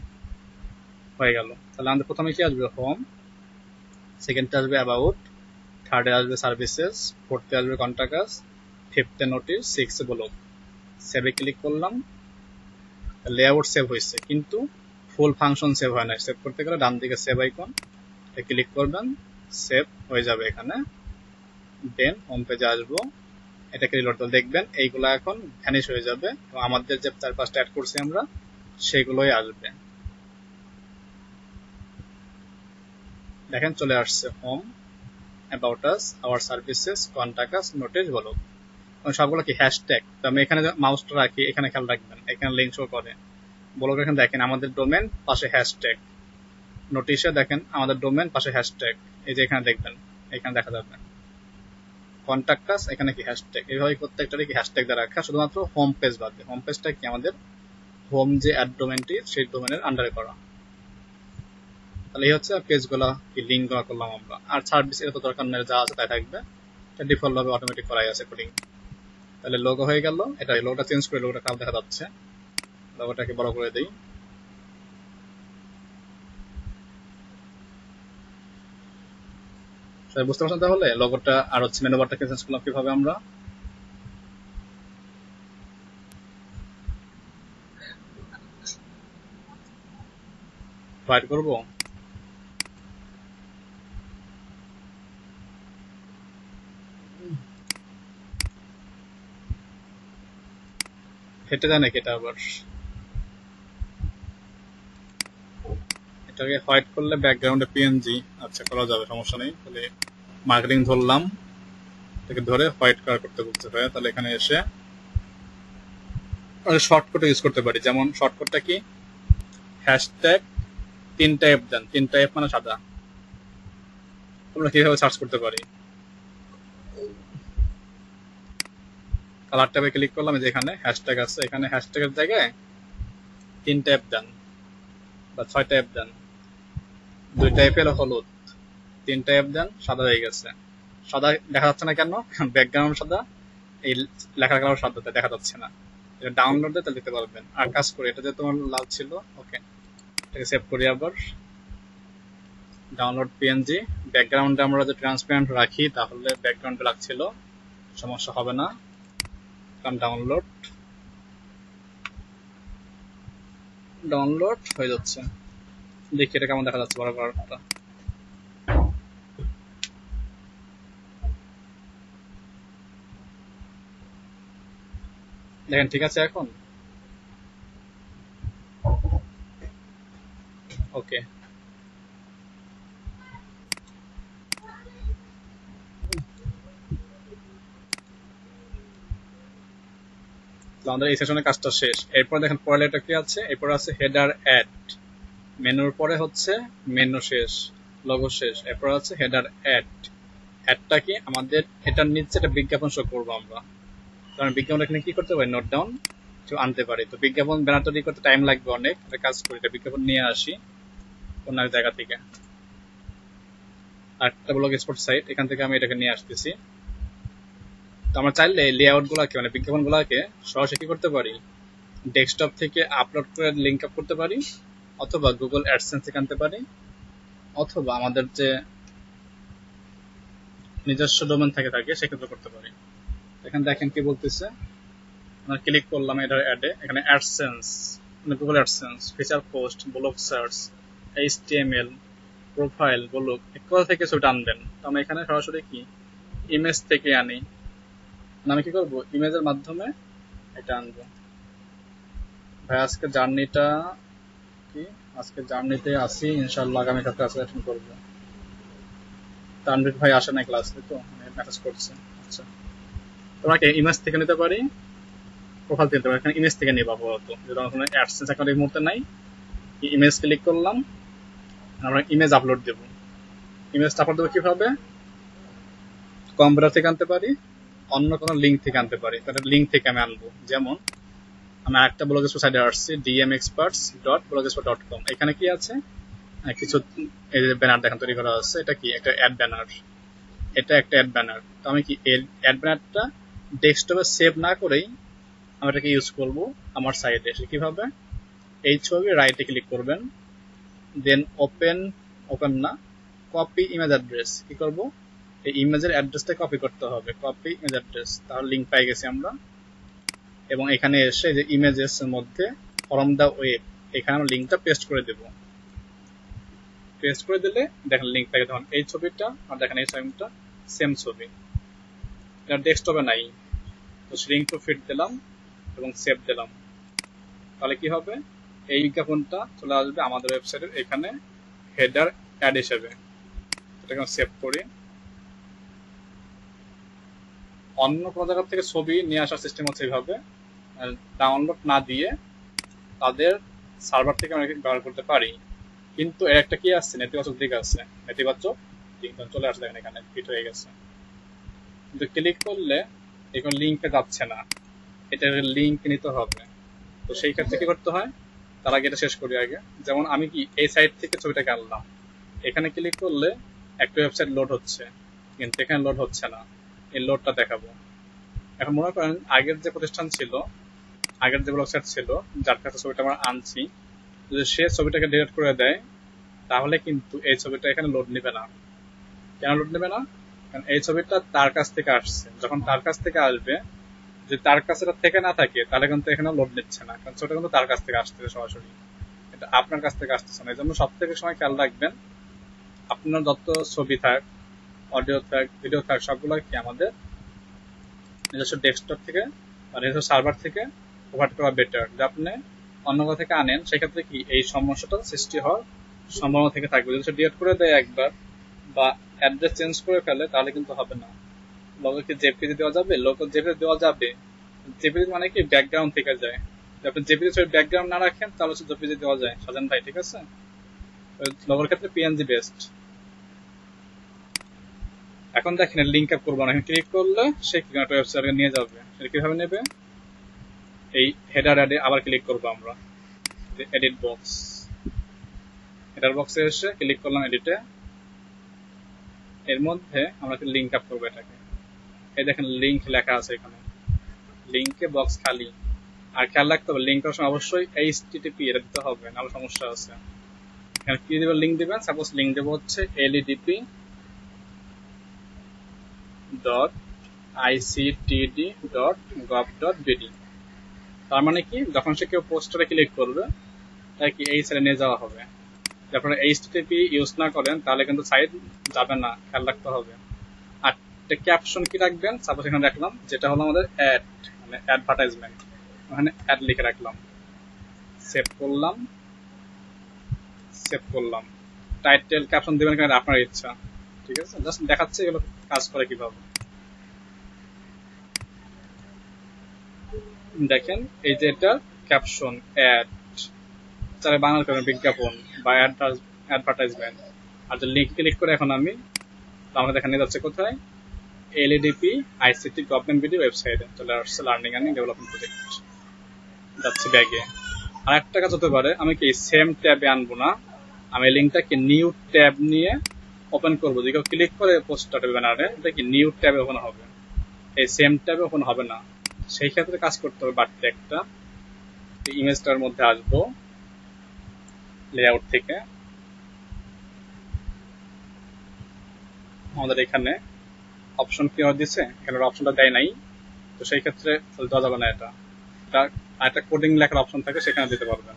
হয়ে গেল। তাহলে আমাদের প্রথমে কি আসবে, হোম, সেকেন্ডে আসবে অ্যাবাউট, থার্ডে আসবে সার্ভিসেস, ফোর্থে আসবে কন্ট্যাক্ট আস, ফিফথে নোটিশ, সিক্সে ব্লক। সেভে ক্লিক করলাম, লেআউট সেভ হয়েছে কিন্তু ফুল ফাংশন সেভ হয় না। সেভ করতে গেলে ডান দিকে সেভ আইকন ক্লিক করবেন, সেভ হয়ে যাবে এখানে। দেন হোম পেজে আসবো, এটাকে রিলোড করলে দেখবেন এইগুলো এখন ভ্যানিশ হয়ে যাবে, এবং আমাদের যে 4-5টা অ্যাড করছি আমরা সেগুলোই আসবে। দেখেন চলে আসছে home, about us, hour services, contact us, notice, blog. সবগুলো কি হ্যাশট্যাগ। তো আমি এখানে মাউসটা রাখি, এখানে খেয়াল রাখবেন এখানে লিঙ্ক শো করে। ব্লগ এখানে দেখেন আমাদের ডোমেন, পাশে হ্যাশট্যাগ। নোটিশে দেখেন আমাদের ডোমেন, পাশে হ্যাশট্যাগ। এই যে এখানে দেখবেন, এখানে দেখা যাবে কন্টাক্ট আস, এখানে কি হ্যাশট্যাগ। এইভাবে প্রত্যেকটারই কি হ্যাশট্যাগ দ্বারা রাখা, শুধুমাত্র হোম পেজ বাদে। হোম পেজটা কি আমাদের হোম যে অ্যাড ডোমেনটি, সেই ডোমেনের আন্ডারে করা। তাহলে এই হচ্ছে পেজগুলো কি লিঙ্ক গুলো করলাম আমরা। আর সার্ভিস এর তো দরকার নেই, যা আছে তাই থাকবে, এটা ডিফল্ট ভাবে অটোমেটিক করাই আছে কোডিং। তাহলে লোগো হয়ে গেল। এটা লোগোটা চেঞ্জ করে, লোগোটা কাল দেখা যাচ্ছে, লোগোটাকে বড় করে দেই। বুঝতে পারছেন তাহলে লোগোটা আর হচ্ছে মেনু বারটাকে চেঞ্জ করলাম কিভাবে আমরা। হোয়াইট করব, হেঁটে যায় নাকি এটা আবার। এটাকে হোয়াইট করলে ব্যাকগ্রাউন্ডে পিএনজি, আচ্ছা করা যাবে, সমস্যা নেই। তাহলে মার্কেটিং ধরলাম, এটাকে ধরে হোয়াইট কালার করতে বলতে হয়। তাহলে এখানে এসে শর্টকাট ইউজ করতে পারি। যেমন শর্টকাটটা কি, হ্যাশট্যাগ 3টা F দেন, 3টা F মানে সাদা। তোমরা কিভাবে সার্চ করতে পারি, কালার ট্যাবে ক্লিক করলাম, যে এখানে হ্যাশট্যাগ আছে, এখানে হ্যাশট্যাগের জায়গায় 3টা F দেন বা 6টা F দেন। 2টা F এলো হলুদ, 3টা F দেন, সাদা হয়ে গেছে। সাদা দেখা যাচ্ছে না কেন, ব্যাকগ্রাউন্ড সাদা, এই লেখার কালার সাদা, দেখা যাচ্ছে না। এটা ডাউনলোড দিয়ে তাহলে দিতে পারবেন। আর কাজ করে, এটা যে তোমার লাল ছিল, ওকে এটাকে সেভ করি আবার। ডাউনলোড পিএনজি, ব্যাকগ্রাউন্ডে আমরা যদি ট্রান্সপারেন্ট রাখি তাহলে ব্যাকগ্রাউন্ড ব্ল্যাক ছিল, সমস্যা হবে না। কারণ ডাউনলোড হয়ে যাচ্ছে। দেখি এটা কেমন দেখা যাচ্ছে বড় কালারটা। দেখেন ঠিক আছে এখন, ওকে। আমাদের এই সেশনের কাজটা শেষ। এরপর দেখেন পরে এটা কি আছে, এরপর আছে হেডার অ্যাড। মেনুর পরে হচ্ছে মেনু শেষ, লগো শেষ, এরপর আছে হেডার অ্যাড। অ্যাডটা কি আমাদের, এটার নিচে একটা বিজ্ঞাপন শো করবো আমরা। কারণ বিজ্ঞাপন এখানে কি করতে পারি, নোট ডাউন আনতে পারি। তো বিজ্ঞাপন ব্যানার তৈরি করতে টাইম লাগবে অনেক, একটা কাজ করি, এটা বিজ্ঞাপন নিয়ে আসি অন্য এক জায়গা থেকে। আরেকটা ব্লগ এক্সপোর্ট সাইট, এখান থেকে আমি এটাকে নিয়ে আসতেছি। তো আমরা চাইলে লেআউট গুলাকে, মানে বিজ্ঞাপন গুলাকে সরাসরি কি করতে পারি, ডেস্কটপ থেকে আপলোড করে লিঙ্ক আপ করতে পারি, অথবা গুগল অ্যাডসেন্স থেকে আনতে পারি, অথবা আমাদের যে নিজস্ব ডোমেন থেকে থাকে সেক্ষেত্রে করতে পারি। এখানে দেখেন কি বলতেছে, আমরা ক্লিক করলাম এটার অ্যাডে, এখানে অ্যাডসেন্স মানে Google AdSense, feature post, blog search, HTML, profile, blog, কোথা থেকে ছবিটা আনবেন। তো আমরা এখানে সরাসরি কি ইমেজ থেকে আনি। আমি কি করবো, ইমেজের মাধ্যমে এটা আনবো। ভাই আজকে জার্নিটা কি, আজকে জার্নিতে আসি, ইনশাআল্লাহ আগামী কালকে অ্যাটেন্ড করবো। তানভীর ভাই আসে না ক্লাসে, তো মেসেজ করছে। আচ্ছা, তোমরা কি ইমেজ থেকে নিতে পারি, প্রোফাইল থেকে নিতে পারি। এখানে ইমেজ থেকে নিবা আপাতত, যেহেতু আমার কোনো অ্যাডসেন্স অ্যাকাউন্ট এই মুহূর্তে নাই। ইমেজ ক্লিক করলাম, আমরা ইমেজ আপলোড দেবো। ইমেজটা আপলোড দেবো কিভাবে, কম্পিউটার থেকে আনতে পারি, অন্য কোনো লিঙ্ক থেকে আনতে পারি। তাহলে লিঙ্ক থেকে আমি আনবো। যেমন আমি একটা ব্লগ এক্সপোর্ট সাইটে আসছি, dmexperts.blogspot.com। এখানে কি আছে, কিছু এই যে ব্যানার দেখেন তৈরি করা আছে, এটা কি একটা অ্যাড ব্যানার, এটা একটা অ্যাড ব্যানার। তো আমি কি এর অ্যাড ব্যানারটা ডেস্কটপে সেভ না করেই আমি এটাকে ইউজ করব আমার সাইটে এসে। কিভাবে, এই ছবি রাইটে ক্লিক করবেন, দেন ওপেন না, কপি ইমেজ অ্যাড্রেস। কি করব, এই ইমেজের অ্যাড্রেসটা কপি করতে হবে, কপি ইমেজ অ্যাড্রেস। তাহলে লিঙ্ক পাই গেছি আমরা। এবং এখানে এসে যে ইমেজেস এর মধ্যে ফ্রম দা ওয়েব, এখানে আমরা লিঙ্কটা পেস্ট করে দেব। পেস্ট করে দিলে দেখেন লিঙ্ক পেয়ে তখন এই ছবিটা আর দেখেন এই ছবিটা সেম ছবি, এটা ডেস্কটপে নাই। তো লিঙ্ক টু ফিট দিলাম এবং সেভ দিলাম। তাহলে কি হবে, এই বিজ্ঞাপনটা চলে আসবে আমাদের ওয়েবসাইটের এখানে হেডার অ্যাড হিসেবে। এটাকে সেভ করি, অন্য কোনো জায়গা থেকে ছবি নিয়ে আসার সিস্টেম হচ্ছে এইভাবে, ডাউনলোড না দিয়ে তাদের সার্ভার থেকে আমরা ব্যবহার করতে পারি। কিন্তু এর একটা কি আছে, নেতিবাচক দিক আছে। নেতিবাচক দিক চলে আসছে, দেখেন এখানে ফিট হয়ে গেছে, কিন্তু ক্লিক করলে এখন লিঙ্কে যাচ্ছে না, এটার লিঙ্ক নিতে হবে। তো সেই ক্ষেত্রে কি করতে হয়, তার আগে এটা শেষ করি আগে। যেমন আমি কি এই সাইট থেকে ছবিটাকে আনলাম, এখানে ক্লিক করলে একটা ওয়েবসাইট লোড হচ্ছে, কিন্তু এখানে লোড হচ্ছে না, এই লোডটা দেখাবো। এখন মনে করেন আগের যে প্রতিষ্ঠান ছিল, আগের যে ওয়েবসাইট ছিল যার কাছে ছবিটা আমরা আনছি, যদি সে ছবিটাকে ডিলিট করে দেয়, তাহলে কিন্তু এই ছবিটা এখানে লোড নেবে না। কেন লোড নেবে না? কারণ এই ছবিটা তার কাছ থেকে আসছে, যখন তার কাছ থেকে আসবে, যদি তার কাছে এটা থেকে না থাকে তাহলে কিন্তু এখানে লোড নিচ্ছে না, কারণ ছবিটা কিন্তু তার কাছ থেকে আসতেছে সরাসরি, এটা আপনার কাছ থেকে আসতেছে না। এই জন্য সব থেকে সময় খেয়াল রাখবেন, আপনার যত ছবি থাক, অডিও থাক, ভিডিও থাক, সবগুলো কি আমাদের নিজস্ব ডেস্কটপ থেকে বা নিজস্ব সার্ভার থেকে প্রোভাইড করা বেটার। যদি আপনি অন্য কোথা থেকে আনেন, সেক্ষেত্রে কি এই সমস্যাটা সৃষ্টি হওয়ার সম্ভাবনা থেকে থাকবে। যদি সে ডিলিট করে দেয় একবার বা অ্যাড্রেস চেঞ্জ করে ফেলে, তাহলে কিন্তু হবে না। লোগো কি জেপিজি দেওয়া যাবে? লোগো জেপিজি দেওয়া যাবে, জেপিজি মানে কি ব্যাকগ্রাউন্ড থেকে যায়। যদি আপনি জেপিজি ছবির ব্যাকগ্রাউন্ড না রাখেন, তাহলে জেপিজি দেওয়া যায় সাজান ভাই, ঠিক আছে? লোগোর ক্ষেত্রে পিএনজি বেস্ট। এখন দেখেন লিঙ্ক আপ করবো না, ক্লিক করলে সে একটা ওয়েবসাইটে নিয়ে যাবে। সেটা কিভাবে নেবে? এই হেডার অ্যাডে আবার ক্লিক করবো আমরা, এডিট বক্স, হেডার বক্সে এসে ক্লিক করলাম এডিটে। এর মধ্যে আমরা লিঙ্ক আপ করবো এটাকে। এই দেখেন লিঙ্ক লেখা আছে এখানে, লিঙ্কে বক্স খালি। আর খেয়াল রাখতে হবে লিঙ্ক করার সময় অবশ্যই HTTP এটা দিতে হবে, নাহলে সমস্যা আছে। এখানে কি দিবেন, লিঙ্ক দিবেন। সাপোজ লিঙ্ক দেবো হচ্ছে ledp.ictd.gov.bd। তার মানে কি, যখন সে কেউ পোস্টারে ক্লিক করবে, তাই কি এই সাইটে নিয়ে যাওয়া হবে। আপনারা HTTP ইউজ না করেন তাহলে কিন্তু সাইট যাবে না, খেয়াল রাখতে হবে। আর ক্যাপশন কি রাখবেন, সাপোজ এখানে রাখলাম যেটা হলো আমাদের অ্যাড, মানে অ্যাডভার্টাইজমেন্ট, ওখানে অ্যাড লিখে রাখলাম, সেভ করলাম, সেভ করলাম। টাইটেল ক্যাপশন দিবেন এখানে আপনার ইচ্ছা, ঠিক আছে? জাস্ট দেখাচ্ছে এগুলো কাজ করে কিভাবে। দেখেন এই যে এটা ক্যাপশন, অ্যাড, চাইলে বাংলা করেন বিজ্ঞাপন বা অ্যাডভার্টাইজমেন্ট। আর যে লিঙ্ক ক্লিক করে এখন আমি, আমাদের এখানে যাচ্ছে কোথায়, LADP ICT গভর্নমেন্ট ভিডিও ওয়েবসাইটে চলে আসছে, লার্নিং এন্ড ডেভেলপমেন্ট প্রজেক্ট। যাচ্ছে ব্যাগে। আর একটা কাজ হতে পারে, আমি কি সেম ট্যাবে আনবো না, আমি লিঙ্কটাকে নিউ ট্যাব নিয়ে ওপেন করবো। যদি কেউ ক্লিক করে পোস্টার ব্যানারে, এটা কি নিউ ট্যাবে ওপেন হবে, এই সেম ট্যাবে ওপেন হবে না। সেই ক্ষেত্রে কাজ করতে হবে বাড়তি একটা, ইমেজটার মধ্যে আসবো লেআউট থেকে, আমাদের এখানে অপশন কি দিচ্ছে, এখানে অপশনটা দেয় নাই, তো সেই ক্ষেত্রে দেওয়া যাবে না। এটা একটা কোডিং লেখার অপশন থাকে, সেখানে দিতে পারবেন।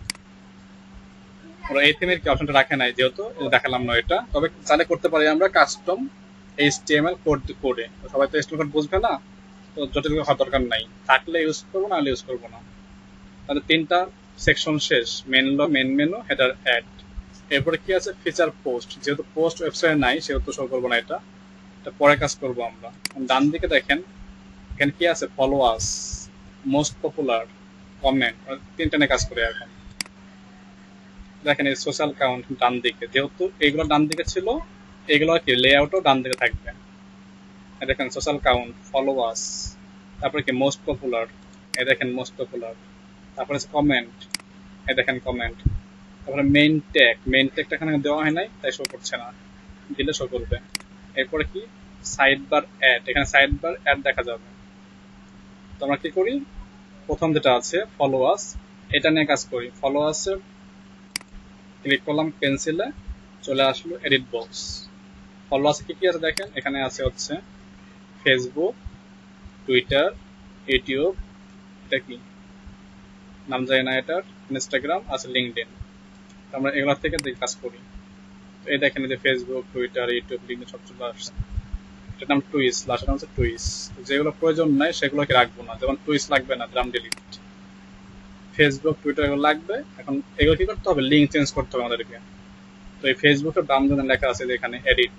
ওরা এই থিমের কি অপশনটা রাখে নাই, যেহেতু দেখালাম না এটা। তবে চাইলে করতে পারি আমরা কাস্টম HTML কোড করে, সবাই তো HTML কোড বুঝবে না, তো জটিল হওয়ার দরকার নাই, থাকলে ইউজ করবো, না হলে ইউজ করবো না। তাহলে 3টা সেকশন শেষ, মেন মেনু, হেডার, অ্যাড। এরপরে কি আছে, ফিচার পোস্ট। যেহেতু পোস্ট ওয়েবসাইট নাই, সেহেতু শো করবো না, এটা পরে কাজ করবো আমরা। ডান দিকে দেখেন এখানে কি আছে, ফলো আস, মোস্ট পপুলার, কমেন্ট, 3টা নিয়ে কাজ করে এখন। দেখেন এই সোশ্যাল কাউন্ট ডান দিকে, যেহেতু এইগুলো ডান দিকে ছিল, এগুলো কি লেআউটও ডান দিকে থাকবে। দেখেন সোশ্যাল কাউন্ট, ফলো আস, তারপরে কি মোস্ট পপুলার, এই দেখেন মোস্ট পপুলার, তারপরে কমেন্ট, এই দেখেন কমেন্ট, তারপরে মেইন ট্যাগটা এখানে দেওয়া হয় নাই, তাই শো করছে না, দিলে শো করবে। এরপরে কি সাইড বার অ্যাড, এখানে সাইড বার অ্যাড দেখা যাবে। তো আমরা কি করি, প্রথম যেটা আছে ফলো আস, এটা নিয়ে কাজ করি। ফলো আসের ক্লিক করলাম, পেন্সিলে চলে আসলো এডিট বক্স। ফলো আসে কি কি আছে দেখেন, এখানে আছে হচ্ছে ফেসবুক, টুইটার, ইউটিউব, এটা কি নাম জানি না এটার, ইনস্টাগ্রাম আছে, লিঙ্কডইন। আমরা এগুলোর থেকে কাজ করি। এই দেখেন যে ফেসবুক, টুইটার, ইউটিউব, লিঙ্কডইন সব চলে আসছে। এটার নাম টুইস, লাস্টের নাম হচ্ছে টুইস। যেগুলো প্রয়োজন নাই সেগুলোকে রাখবো না, যেমন টুইস লাগবে না, ড্রাম ডিলিট। ফেসবুক, টুইটার এগুলো লাগবে। এখন এগুলো কি করতে হবে, লিঙ্ক চেঞ্জ করতে হবে আমাদেরকে। তো এই ফেসবুকের দাম জন্য লেখা আছে এখানে এডিট,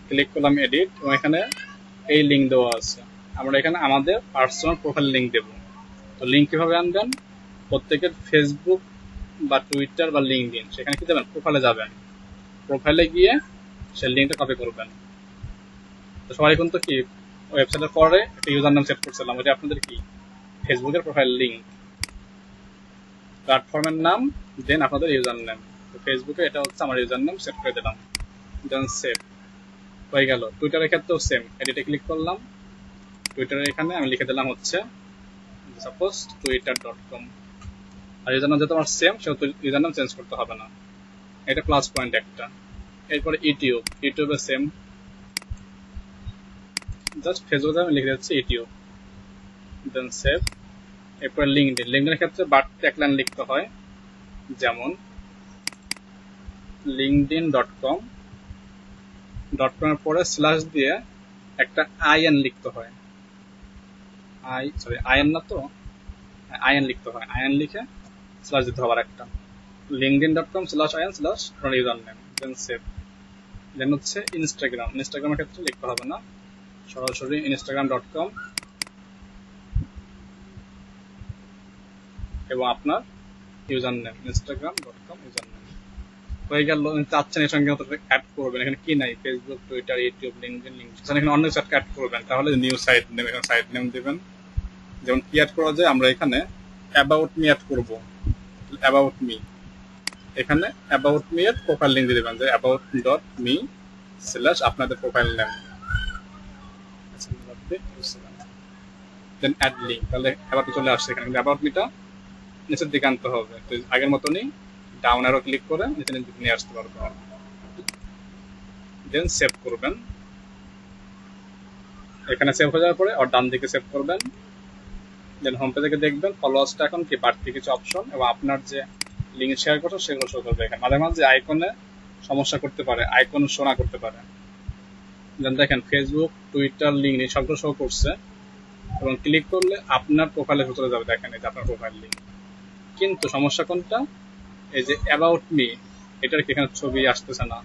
ক্লিক করলাম এডিট, এবং এখানে এই লিঙ্ক দেওয়া আছে, আমরা এখানে আমাদের পার্সোনাল প্রোফাইল লিঙ্ক দেব। তো লিঙ্ক কিভাবে আনবেন? প্রত্যেকের ফেসবুক বা টুইটার বা লিঙ্কডইন, সেখানে কি দেবেন? প্রোফাইলে যাবেন, প্রোফাইলে গিয়ে সেই লিঙ্কটা কপি করবেন। তো সবাই কিন্তু কি ওয়েবসাইটের পরে একটা ইউজার নাম সেট করছিলাম, ওইটা আপনাদের কি ফেসবুকের প্রোফাইল লিঙ্ক, প্ল্যাটফর্মের নাম, দেন আপনাদের ইউজার নেম। তো ফেসবুকে এটা হচ্ছে আমার ইউজার নেম, সেট করে দিলাম, দেন সেভ হয়ে গেল। টুইটারের ক্ষেত্রেও সেম, এডিটে ক্লিক করলাম, টুইটারের এখানে আমি লিখে দিলাম হচ্ছে সাপোজ twitter.com, আর ইউজার নাম যেহেতু আমার সেম, সেহেতু ইউজার নাম চেঞ্জ করতে হবে না। এটা প্লাস পয়েন্ট একটা। এরপরে ইউটিউবে সেম, জাস্ট ফেসবুকে আমি লিখে দিচ্ছি ইউটিউব, দেন সেভ। এরপরে লিঙ্কডইনের ক্ষেত্রে বাড়তি এক লাইন লিখতে হয়, যেমন linkedin.com, এর পরে স্ল্যাশ দিয়ে একটা আইএন লিখতে হয়, আইএন না তো, আইএন লিখতে হয়, আইএন লিখে স্ল্যাশ দিতে হবে একটা, linkedin.com/in/আপনার ইউজার নেম, দেন সেভ। দেন হচ্ছে ইনস্টাগ্রামের ক্ষেত্রে লিখতে হবে না, সরাসরি instagram.com এবং আপনার user name instagram.com user name হয়ে গেল। চাচ্ছেন এর সঙ্গে অ্যাড করবেন, এখানে কি নাই, ফেসবুক, টুইটার, ইউটিউব, লিঙ্কডইন, এখানে অন্য কিছু অ্যাড করবেন, তাহলে নিউ সাইট নেম, এখানে সাইট নেম দিবেন। যেমন কি অ্যাড করা যায়, আমরা এখানে অ্যাবাউট মি অ্যাড করব, অ্যাবাউট মি, এখানে অ্যাবাউট মি এর প্রোফাইল লিঙ্ক দিয়ে দেবেন, যে about.me/আপনাদের প্রোফাইল নেম, দেন অ্যাড লিঙ্ক, তাহলে অ্যাবাউট চলে আসছে। এখানে কিন্তু অ্যাবাউট মিটা নিচের দিকে আনতে হবে, তো আগের মতনই ডাউন অ্যারো ক্লিক করে নিচের দিকে নিয়ে আসতে পারবেন, দেন সেভ করবেন। এখানে সেভ হয়ে যাওয়ার পরে আর ডান দিকে সেভ করবেন, দেন হোম পেজে দেখবেন ফলোয়ার্সটা এখন কি বাড়তি কিছু অপশন এবং আপনার যে লিঙ্ক শেয়ার করছো সেগুলো শো করবে। এখানে মাঝে মাঝে আইকনে সমস্যা করতে পারে, আইকন শো না করতে পারে। দেন দেখেন ফেসবুক, টুইটার, লিঙ্কডইন সবগুলো শো করছে এবং ক্লিক করলে আপনার প্রোফাইলে ভিতরে যাবে, দেখেন এই যে আপনার প্রোফাইল লিঙ্ক। কিন্তু সমস্যা কোনটা? এই যে অ্যাবাউট মি, এটার কি এখানে ছবি আসতেছে না,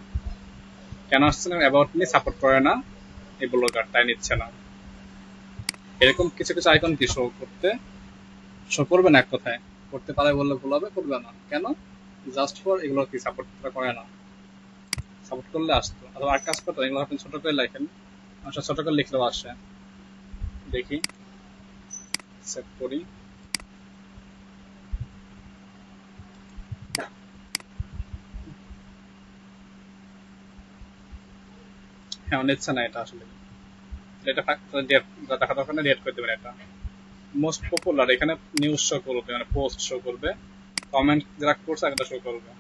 কেন আসছে না? অ্যাবাউট মি সাপোর্ট করে না এই ব্লগার, তাই নিচ্ছে না। এরকম কিছু কিছু আইকন কি শো করবে না, এক কথায় করতে পারে বললে ভুল হবে, করবে না কেন? জাস্ট ফর এগুলো কি সাপোর্ট করে না, সাপোর্ট করলে আসতো। অথবা আর কাজ করতো, এগুলো আপনি ছোট করে লেখেন, আসলে ছোট করে লিখলেও আসে। দেখি সেভ করি, হ্যাঁ নিচ্ছে না এটা আসলে, এটা দেখা দরকার না, রিয়েট করে দেবেন। এটা মোস্ট পপুলার, এখানে নিউজ শো করবে, মানে পোস্ট শো করবে, কমেন্ট যারা করছে একটা শো করবে।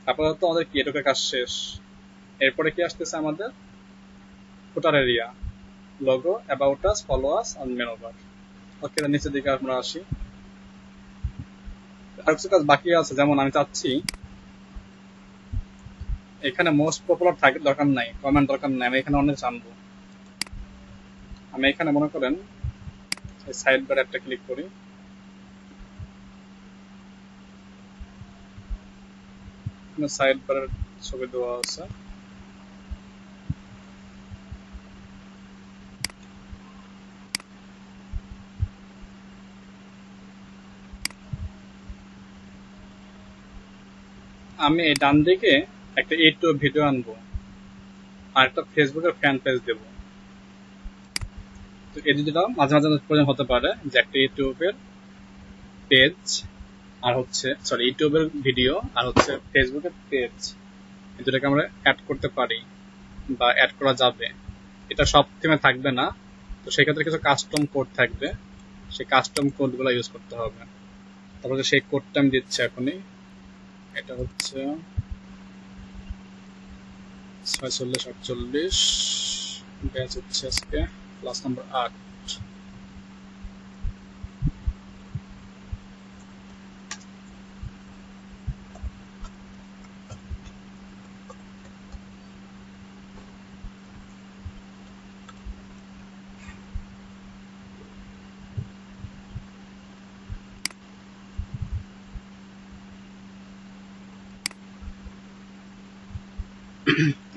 আপাতত আমাদের কি এটুকু কাজ শেষ। এরপরে কি আসতেছে আমাদের footer area, logo, about us, follow us, on menu bar. Okay, নিচের দিকে আমরা আসি। আর কিছু কাজ বাকি আছে, যেমন আমি চাচ্ছি এখানে মোস্ট পপুলার থাকে দরকার নাই, কমেন্ট দরকার নাই, আমি এখানে অনেক জানবো। আমি এখানে মনে করেন সাইড বার একটা ক্লিক করি, সাইড বারের ছবি দেওয়া আছে। আমি এই ডান দিকে একটা ইউটিউব ভিডিও আনবো আর একটা ফেসবুকের ফ্যান পেজ দেবো। তো এই দুটো মাঝে মাঝে প্রয়োজন হতে পারে, যে একটা ইউটিউবের পেজ আর হচ্ছে ইউটিউবের ভিডিও আর হচ্ছে ফেসবুকের পেজ, এই দুটাকে আমরা অ্যাড করতে পারি বা অ্যাড করা যাবে। এটা সব থিমে থাকবে না, তো সেক্ষেত্রে কিছু কাস্টম কোড থাকবে, সেই কাস্টম কোডগুলো ইউজ করতে হবে। তারপরে সেই কোডটা আমি দিচ্ছি এখনই, এটা হচ্ছে 4648, ব্যাচ হচ্ছে আজকে ক্লাস নাম্বার 8।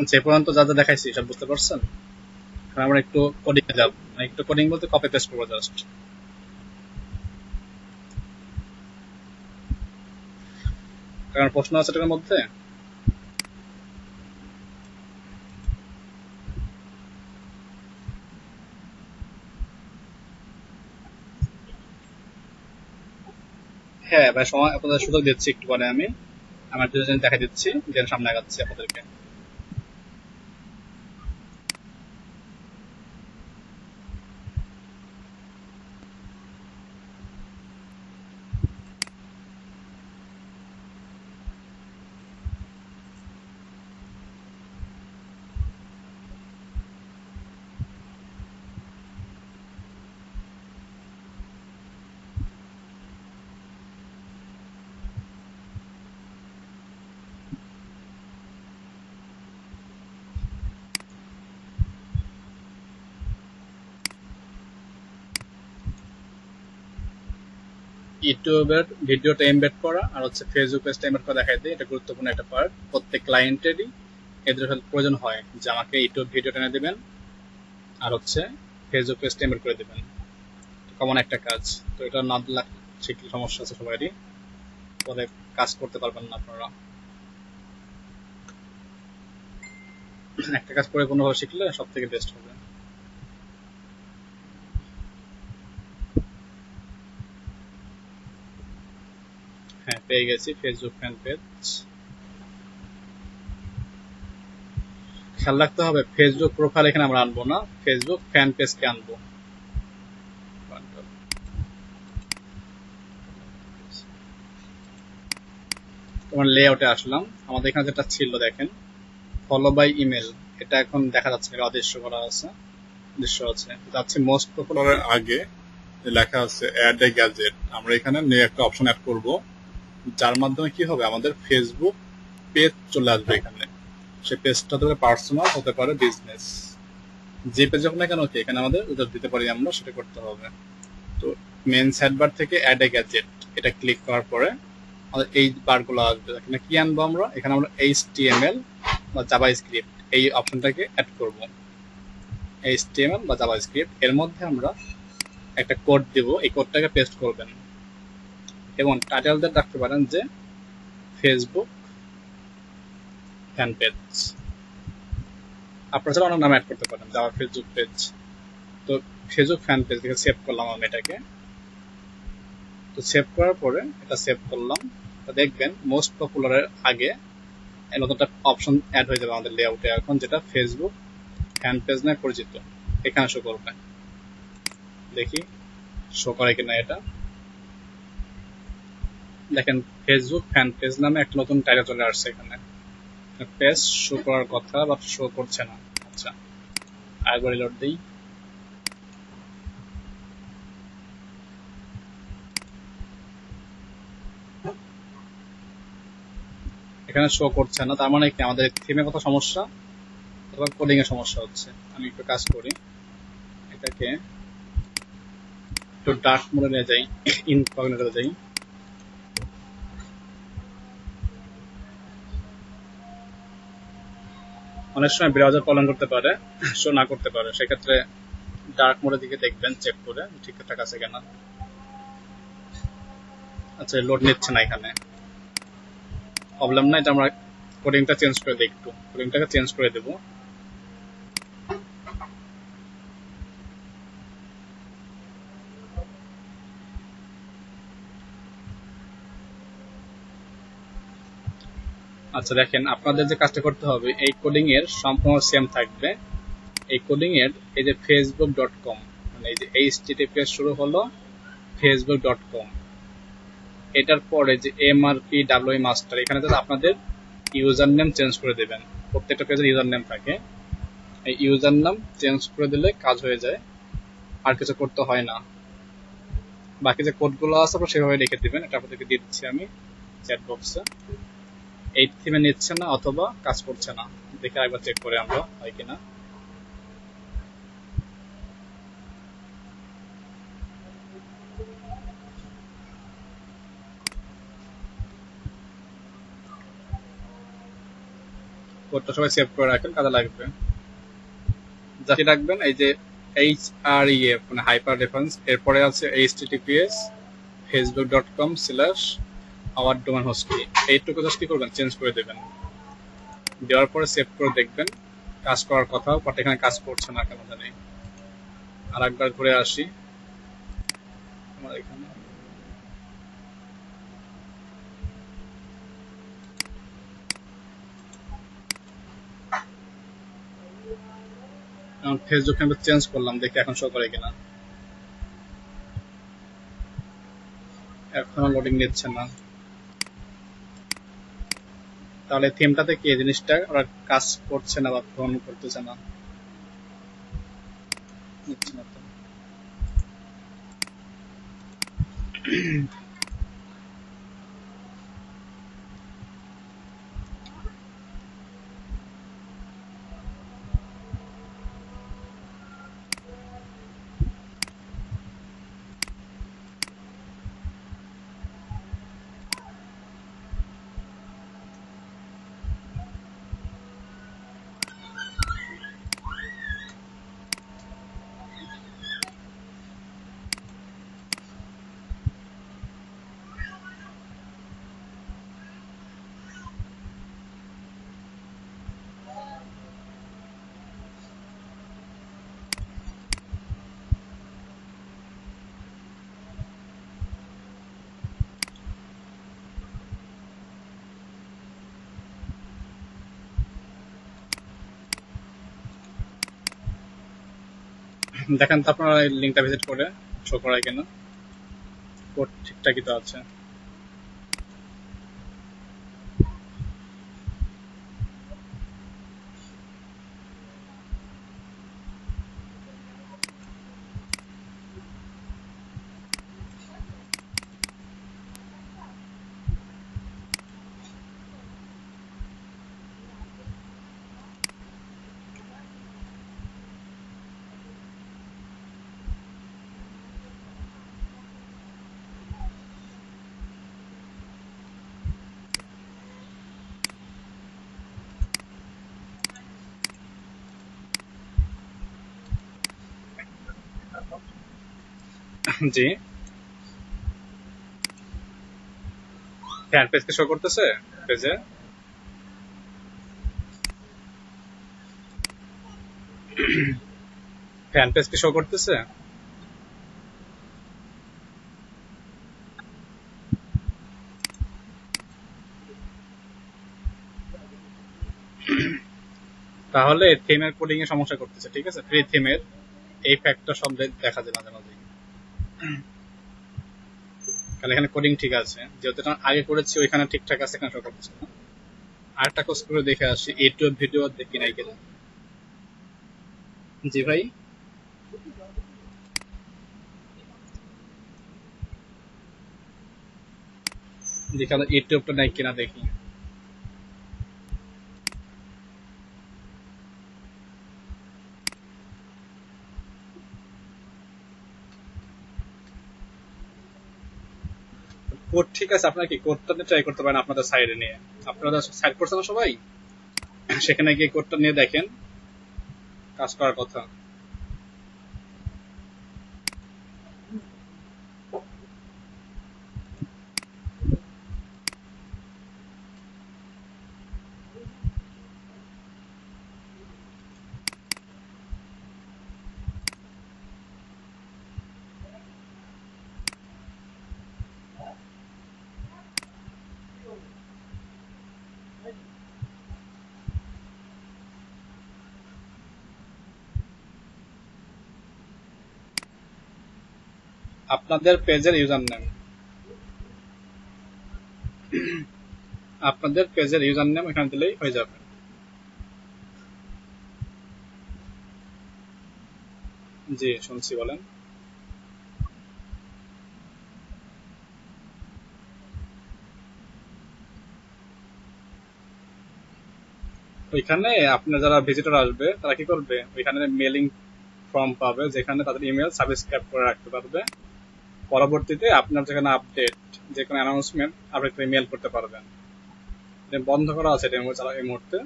আচ্ছা, এ পর্যন্ত যা যা দেখাইছি সব বুঝতে পারছেন? কারণ আমরা একটু কোডিং এ যাব, মানে একটু কোডিং বলতে কপি পেস্ট করবো জাস্ট। কারণ প্রশ্ন আছে এটার মধ্যে। হ্যাঁ ভাই, সময় আপনাদের সুযোগ দিচ্ছি একটু পরে আমি আমার প্রেজেন্ট দেখা দিচ্ছি, দেন সামনে আগাচ্ছি আপনাদেরকে। ইউটিউবের ভিডিওটা এমবেড করা আর হচ্ছে ফেসবুক পেজটা এমবেড করা দেখাই দিই, এটা গুরুত্বপূর্ণ একটা পার্ট। প্রত্যেক ক্লায়েন্টেরই এদের হেল্প প্রয়োজন হয় যে আমাকে ইউটিউব ভিডিও টেনে দেবেন আর হচ্ছে ফেসবুক পেজটা এমবেড করে দেবেন, কমন একটা কাজ। তো এটা না দিলে শিখলে সমস্যা আছে সবারই, পরে কাজ করতে পারবেন না আপনারা। একটা কাজ পরিপূর্ণভাবে শিখলে সব থেকে বেস্ট হবে। হ্যাঁ, পেয়ে গেছি ফেসবুক ফ্যান পেজ। খেয়াল রাখতে হবে ফেসবুক প্রোফাইল এখানে আমরা আনবো না, ফেসবুক ফ্যান পেজকে আনবো। তোমার লেআউটে আসলাম, আমাদের এখানে যেটা ছিল দেখেন ফলো বাই ইমেল, এটা এখন দেখা যাচ্ছে না, অদৃশ্য করা আছে, দৃশ্য আছে, যাচ্ছে মোস্ট পপুলার। করার আগে যে লেখা আছে অ্যাড এ গ্যাজেট, আমরা এখানে নিয়ে একটা অপশন অ্যাড করব, যার মাধ্যমে কি হবে আমাদের ফেসবুক পেজ চলে আসবে এখানে। সেই পেজটা হতে পারে পার্সোনাল, হতে পারে বিজনেস, যে পেজ হোক না কেন কি এখানে আমাদের ওটা দিতে পারি আমরা, সেটা করতে হবে। তো মেন সাইড বার থেকে অ্যাড এ গ্যাজেট এটা ক্লিক করার পরে আমাদের এই বারগুলো আসবে। এখানে কি আনবো আমরা, এখানে আমরা HTML বা জাভাস্ক্রিপ্ট এই অপশনটাকে অ্যাড করব। HTML বা জাভাস্ক্রিপ্ট এর মধ্যে আমরা একটা কোড দেব, এই কোডটাকে পেস্ট করবেন এবং টাইটেল দিয়ে রাখতে পারেন যে ফেসবুক ফ্যান পেজ। আপনারা চাইলে অনেক নাম অ্যাড করতে পারেন, জাভা ফেসবুক পেজ। তো ফেসবুক ফ্যান পেজ থেকে সেভ করলাম আমি এটাকে। তো সেভ করার পরে এটা সেভ করলাম, তো দেখবেন মোস্ট পপুলারের আগে নতুন একটা অপশন অ্যাড হয়ে যাবে আমাদের লেআউটে এখন, যেটা ফেসবুক ফ্যান পেজ নামে পরিচিত, এখানে শো করবে। দেখি শো করে কিনা এটা। দেখেন ফেসবুক ফ্যান পেজ নামে একটা নতুন টাইটেল চলে আসছে এখানে, পেজ শো করার কথা বাট শো করছে না। আচ্ছা, আরেকবার রিলোড দিই। এখানে শো করছে না, তার মানে কি আমাদের থিমে কত সমস্যা অথবা কোডিং এর সমস্যা হচ্ছে। আমি একটু কাজ করি, এটাকে একটু ডার্ক মোডে নিয়ে যাই, ইনকগনিটোতে যাই। অনেক সময় ব্রাউজার প্রবলেম করতে পারে, শো না করতে পারে, সেক্ষেত্রে ডার্ক মোডের দিকে দেখবেন, চেক করে ঠিকঠাক আছে কিনা। আচ্ছা, লোড নিচ্ছে না এখানে, প্রবলেম না, এটা আমরা কোডিংটা চেঞ্জ করে দিই, একটু কোডিংটাকে চেঞ্জ করে দেবো। আচ্ছা দেখেন, আপনাদের যে কাজটা করতে হবে এই কোডিং এর সম্পূর্ণ সেম থাকবে। এই কোডিং এর এই যে facebook.com, মানে এই যে HTTPS শুরু হলো facebook.com, এটার পরে যে MRPWE মাস্টার, এখানে যাতে আপনাদের ইউজার নেম চেঞ্জ করে দেবেন। প্রত্যেকটা পেজের ইউজার নেম থাকে, এই ইউজার নাম চেঞ্জ করে দিলে কাজ হয়ে যায়, আর কিছু করতে হয় না। বাকি যে কোডগুলো আছে আপনারা সেভাবে লিখে দিবেন, এটা আপনাদেরকে দিয়ে দিচ্ছি আমি চ্যাট বক্সে। এই থিমে নিচ্ছে না অথবা কাজ করছে না, দেখে একবার চেক করে আমরা হয় কিনা। কোডটা সবাই সেভ করে রাখেন, কাজে লাগবে। জাতি রাখবেন এই যে HREF মানে হাইপার রেফারেন্স, এরপরে আছে https facebook.com/our domain host key, এইটুকু জাস্ট কি করবেন চেঞ্জ করে দেবেন। দেওয়ার পরে সেভ করে দেখবেন কাজ করার কথা, বাট এখানে কাজ করছে না কেন জানি। আর একবার ঘুরে আসি আমার এখানে, ফেসবুক নাম্বার চেঞ্জ করলাম, দেখি এখন শো করে কিনা। এখনো লোডিং নিচ্ছে না। তাহলে থিমটাতে কি এই জিনিসটা ওরা কাজ করছে না বা গ্রহণ করতেছে না, নিচ্ছে না তো। দেখেন তো আপনারা এই লিঙ্কটা ভিজিট করে শো করায় কিনা, কোড ঠিকঠাকই তো আছে। জি, ফ্যান পেজ কি শো করতেছে পেজে? ফ্যান পেজ কি শো করতেছে? তাহলে থিমের কোডিং এ সমস্যা করতেছে, ঠিক আছে। ফ্রি থিমের এই ফ্যাক্টর সব দেখা যায় মাঝে মাঝে। তাহলে এখানে কোডিং ঠিক আছে, যেহেতু এটা আগে করেছি ওইখানে ঠিকঠাক আছে, এখানে শো করতেছে না। আরেকটা কোর্স করে দেখে আসি ইউটিউব ভিডিও দেখি নাই কিনা। জি ভাই, দেখি ইউটিউবটা নাই কিনা দেখি। কোড ঠিক আছে, আপনারা কি কোডটা নিয়ে ট্রাই করতে পারেন আপনাদের সাইডে নিয়ে। আপনারা সাইড করছেন না সবাই, সেখানে গিয়ে কোডটা নিয়ে দেখেন কাজ করার কথা। আপনাদের পেজের ইউজার নেম, আপনাদের পেজের ইউজার নেম এখানে দিলেই হয়ে যাবে। জি শুনছি, বলেন। ওইখানে আপনার যারা ভিজিটর আসবে তারা কি করবে, ওইখানে মেলিং ফর্ম পাবে যেখানে তাদের ইমেল সাবস্ক্রাইব করে রাখতে পারবে। পরবর্তীতে আপনার যেখানে আপডেট, যে কোনো অ্যানাউন্সমেন্ট আপনি মেল করতে পারবেন। বন্ধ করা আছে এটা এই মুহূর্তে।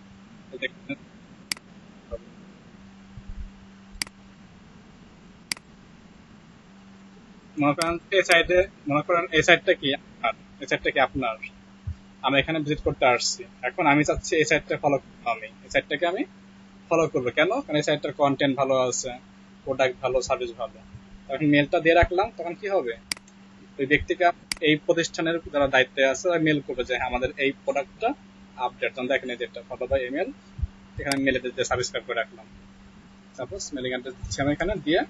মনে করেন এই সাইটে, মনে করেন এই সাইটটা কি আপনার, এই সাইটটা কি আপনার, আমি এখানে ভিজিট করতে আসছি, এখন আমি চাচ্ছি এই সাইটটা ফলো করবো, আমি এই সাইটটাকে আমি ফলো করবো কেন, কারণ এই সাইটটার কন্টেন্ট ভালো আছে, প্রোডাক্ট ভালো, সার্ভিস ভালো। এখন মেলটা দিয়ে রাখলাম, তখন কি হবে, ওই ব্যক্তিকে, এই প্রতিষ্ঠানের যারা দায়িত্বে আছে তারা মেল করবে যে হ্যাঁ, আমাদের এই প্রোডাক্টটা আপডেট, তখন দেখেন এই যেটা ফলো বাই ইমেল, এখানে মেলে দিতে সাবস্ক্রাইব করে রাখলাম, সাপোজ মেলিং অ্যাড্রেস দিচ্ছি আমি এখানে দিয়ে,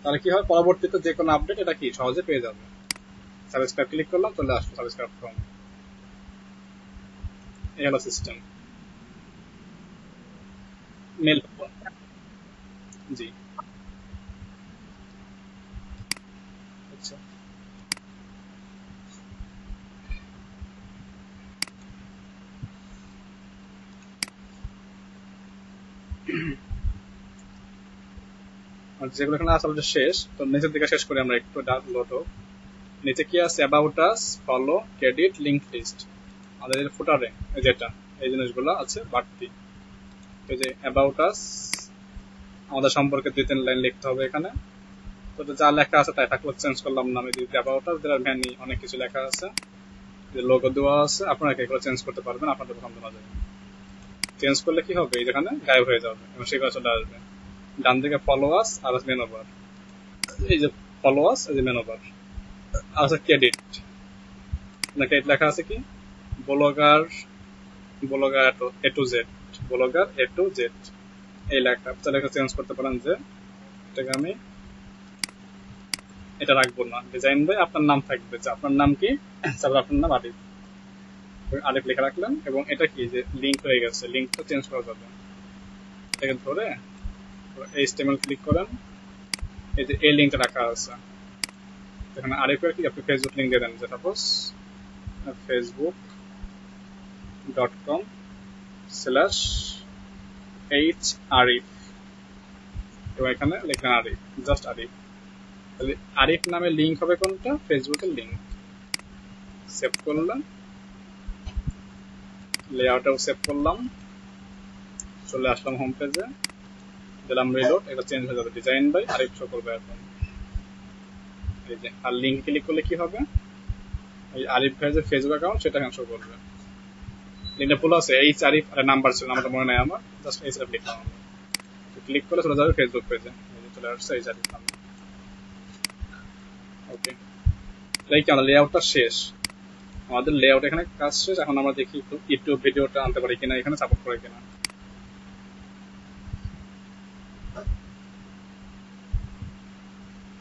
তাহলে কি হয়, পরবর্তীতে যে কোনো আপডেট এটা কি সহজে পেয়ে যাবে। সাবস্ক্রাইব ক্লিক করলাম, চলে আসলো সাবস্ক্রাইব ফর্ম। এই হলো সিস্টেম মেল। জি, আচ্ছা। আর যেগুলো এখানে আসলে শেষ, তো নিচের দিকে শেষ করি আমরা একটু ডাউনলোড হোক। নিচে কি আছে, about us, follow, credit, link list. আমাদের ফুটারে যেটা এই জিনিসগুলো আছে বাড়তি। এই যে অ্যাবাউট আস, আমাদের সম্পর্কে 2-3 লাইন লিখতে হবে এখানে। তো যা লেখা আছে তাই থাকলে চেঞ্জ করলাম না, আমি যদি অ্যাবাউট আস দেয়ার ভ্যানি অনেক কিছু লেখা আছে, যে লোগো দেওয়া আছে, আপনারা এগুলো চেঞ্জ করতে পারবেন আপনাদের পছন্দ অনুযায়ী। চেঞ্জ করলে কি হবে, এই যেখানে গায়েব হয়ে যাবে এবং সেগুলো চলে আসবে। ডান দিকে ফলো আস আর মেনু বার, এই যে ফলো আস, এই যে মেনু বার। আর আছে ক্রেডিট, ক্রেডিট লেখা আছে কি, blogger, blogger A to Z, blogger A to Z, এই লেখা তাহলে চেঞ্জ করতে পারেন যে এটাকে আমি এটা রাখবো না, ডিজাইন বাই আপনার নাম থাকবে, যে আপনার নাম কি, তারপর আপনার নাম আরিফ, আরিফ লেখা রাখলেন। এবং এটা কি যে লিঙ্ক হয়ে গেছে, লিঙ্কটা চেঞ্জ করা যাবে, এটাকে ধরে এইচটিএমএল ক্লিক করেন, এই যে এই লিঙ্কটা রাখা আছে এখানে আরিফের, কি আপনি ফেসবুক লিঙ্ক দিয়ে দেন, যে সাপোজ facebook.com/h আরিফ, এবং এখানে লিখলেন আরিফ, জাস্ট আরিফ। তাহলে আরিফ নামে লিঙ্ক হবে কোনটা, ফেসবুকের লিঙ্ক। সেভ করলাম, লেআউটটাও সেভ করলাম, চলে আসলাম হোম পেজে, দিলাম রিলোড, এটা চেঞ্জ হয়ে যাবে, ডিজাইন বাই আরিফ শো করবে এখন। এই যে আর লিঙ্ক ক্লিক করলে কি হবে, এই আরিফ ভাইয়ের যে ফেসবুক অ্যাকাউন্ট সেটা এখানে শো করবে। লিঙ্কটা ভুল আছে, এইচ আরিফ আর নাম্বার ছিল, নাম্বারটা মনে নাই আমার, জাস্ট এইচ আরিফ লিখলাম। ক্লিক করলে চলে যাবে ফেসবুক পেজে, চলে আসছে এইচ আরিফ নাম্বার। ওকে, এই কি আমাদের লেআউটটা শেষ, আমাদের লেআউট এখানে কাজ শেষ। এখন আমরা দেখি ইউটিউব ভিডিওটা আনতে পারি কিনা, এখানে সাপোর্ট করে কিনা।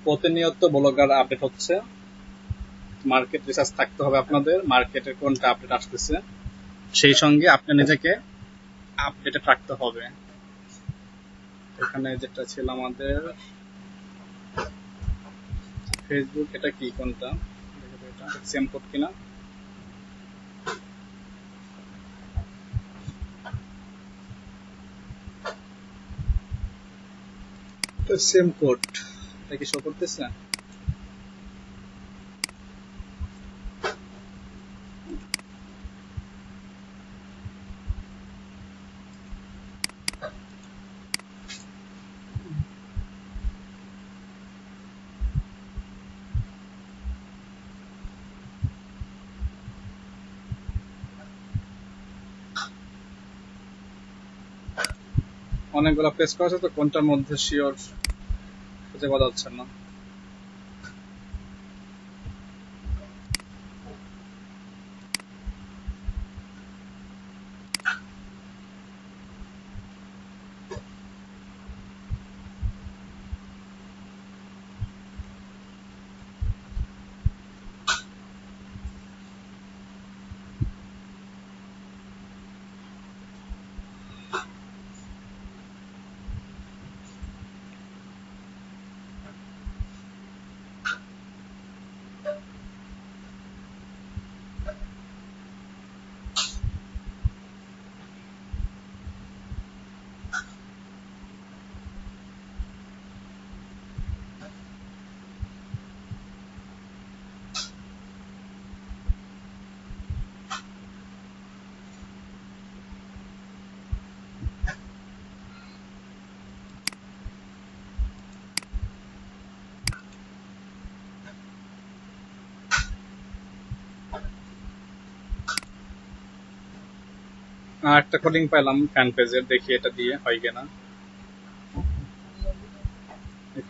প্রতিনিয়ত ব্লগার আপডেট হচ্ছে, মার্কেট রিসার্চ থাকতে হবে আপনাদের, মার্কেটের কোনটা আপডেট আসতেছে, সেই সঙ্গে আপনি নিজেকে আপডেটে রাখতে হবে। এখানে যেটা ছিল আমাদের ফেসবুক, এটা কি কোনটা, এটা সেম কোড কিনা, সেম কোড, এটা কি শো করতেছে, অনেকগুলো প্রেস করা আছে তো কোনটার মধ্যে শিওর খুঁজে পাওয়া যাচ্ছে না। আর একটা কোডিং পাইলাম ফ্যান পেজের, দেখি এটা দিয়ে হয় কিনা।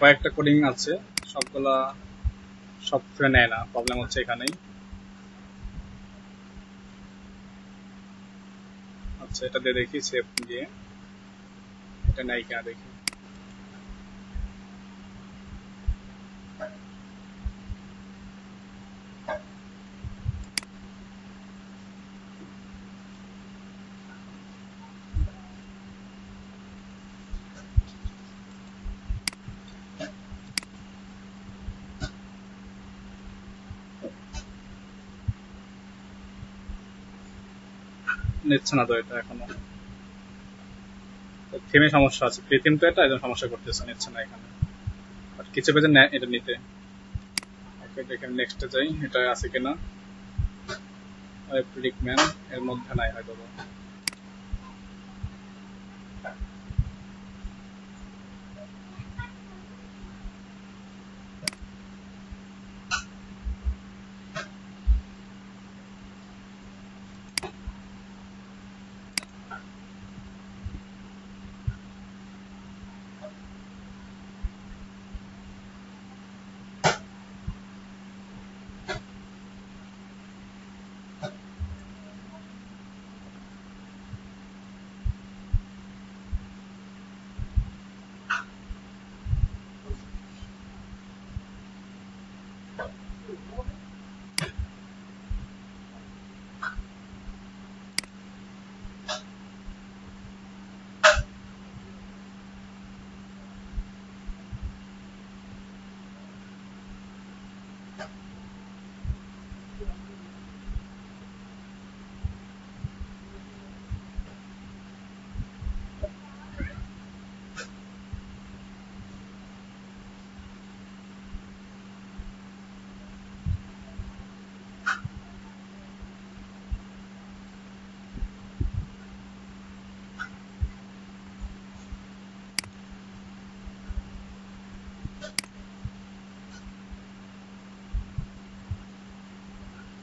কয়েকটা কোডিং আছে, সবগুলা সব থেকে নেয় না, প্রবলেম হচ্ছে এখানেই। আচ্ছা এটা দিয়ে দেখি, সেভ দিয়ে এটা নেয় কিনা দেখি। নিচ্ছে না তো এটা এখনো, থিমে সমস্যা আছে, প্রি থিম তো এটা একদম সমস্যা করতেছে, নিচ্ছে না এখানে। বাট কিছু পেজে নেয় এটা নিতে। ওকে দেখেন নেক্সটে যাই, এটা আছে কিনা। প্রিডিক্টম্যান এর মধ্যে নাই হয়তো।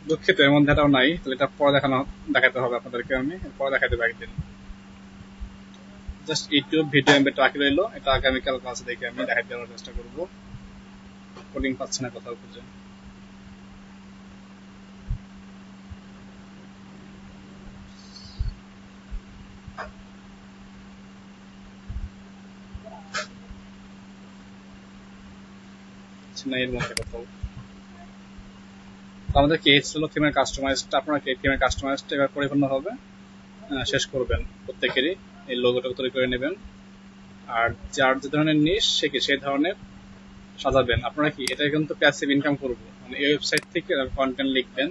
দুঃখিত এর মধ্যে এটাও নাই, তাহলে এটা পরে দেখাতে হবে আপনাদেরকে, আমি পরে দেখাতে দেবো একদিন। জাস্ট ইউটিউব ভিডিও এমবেটা বাকি রইলো, এটা আগামীকাল ক্লাসে দেখে আমি দেখাতে দেওয়ার চেষ্টা করবো। কোডিং পাচ্ছে না কোথাও খুঁজে। না এর মধ্যে কোথাও। তো আমাদের কেস হলো থিমের কাস্টমাইজটা, আপনারা থিমের কাস্টমাইজটা এবার পরিপূর্ণ হবে শেষ করবেন প্রত্যেকেরই। এই লোগোটা তৈরি করে নেবেন, আর যার যে ধরনের নিশ সেই ধরনের সাজাবেন। আপনারা কি এটা কিন্তু প্যাসিভ ইনকাম করবো, মানে এই ওয়েবসাইট থেকে কন্টেন্ট লিখবেন,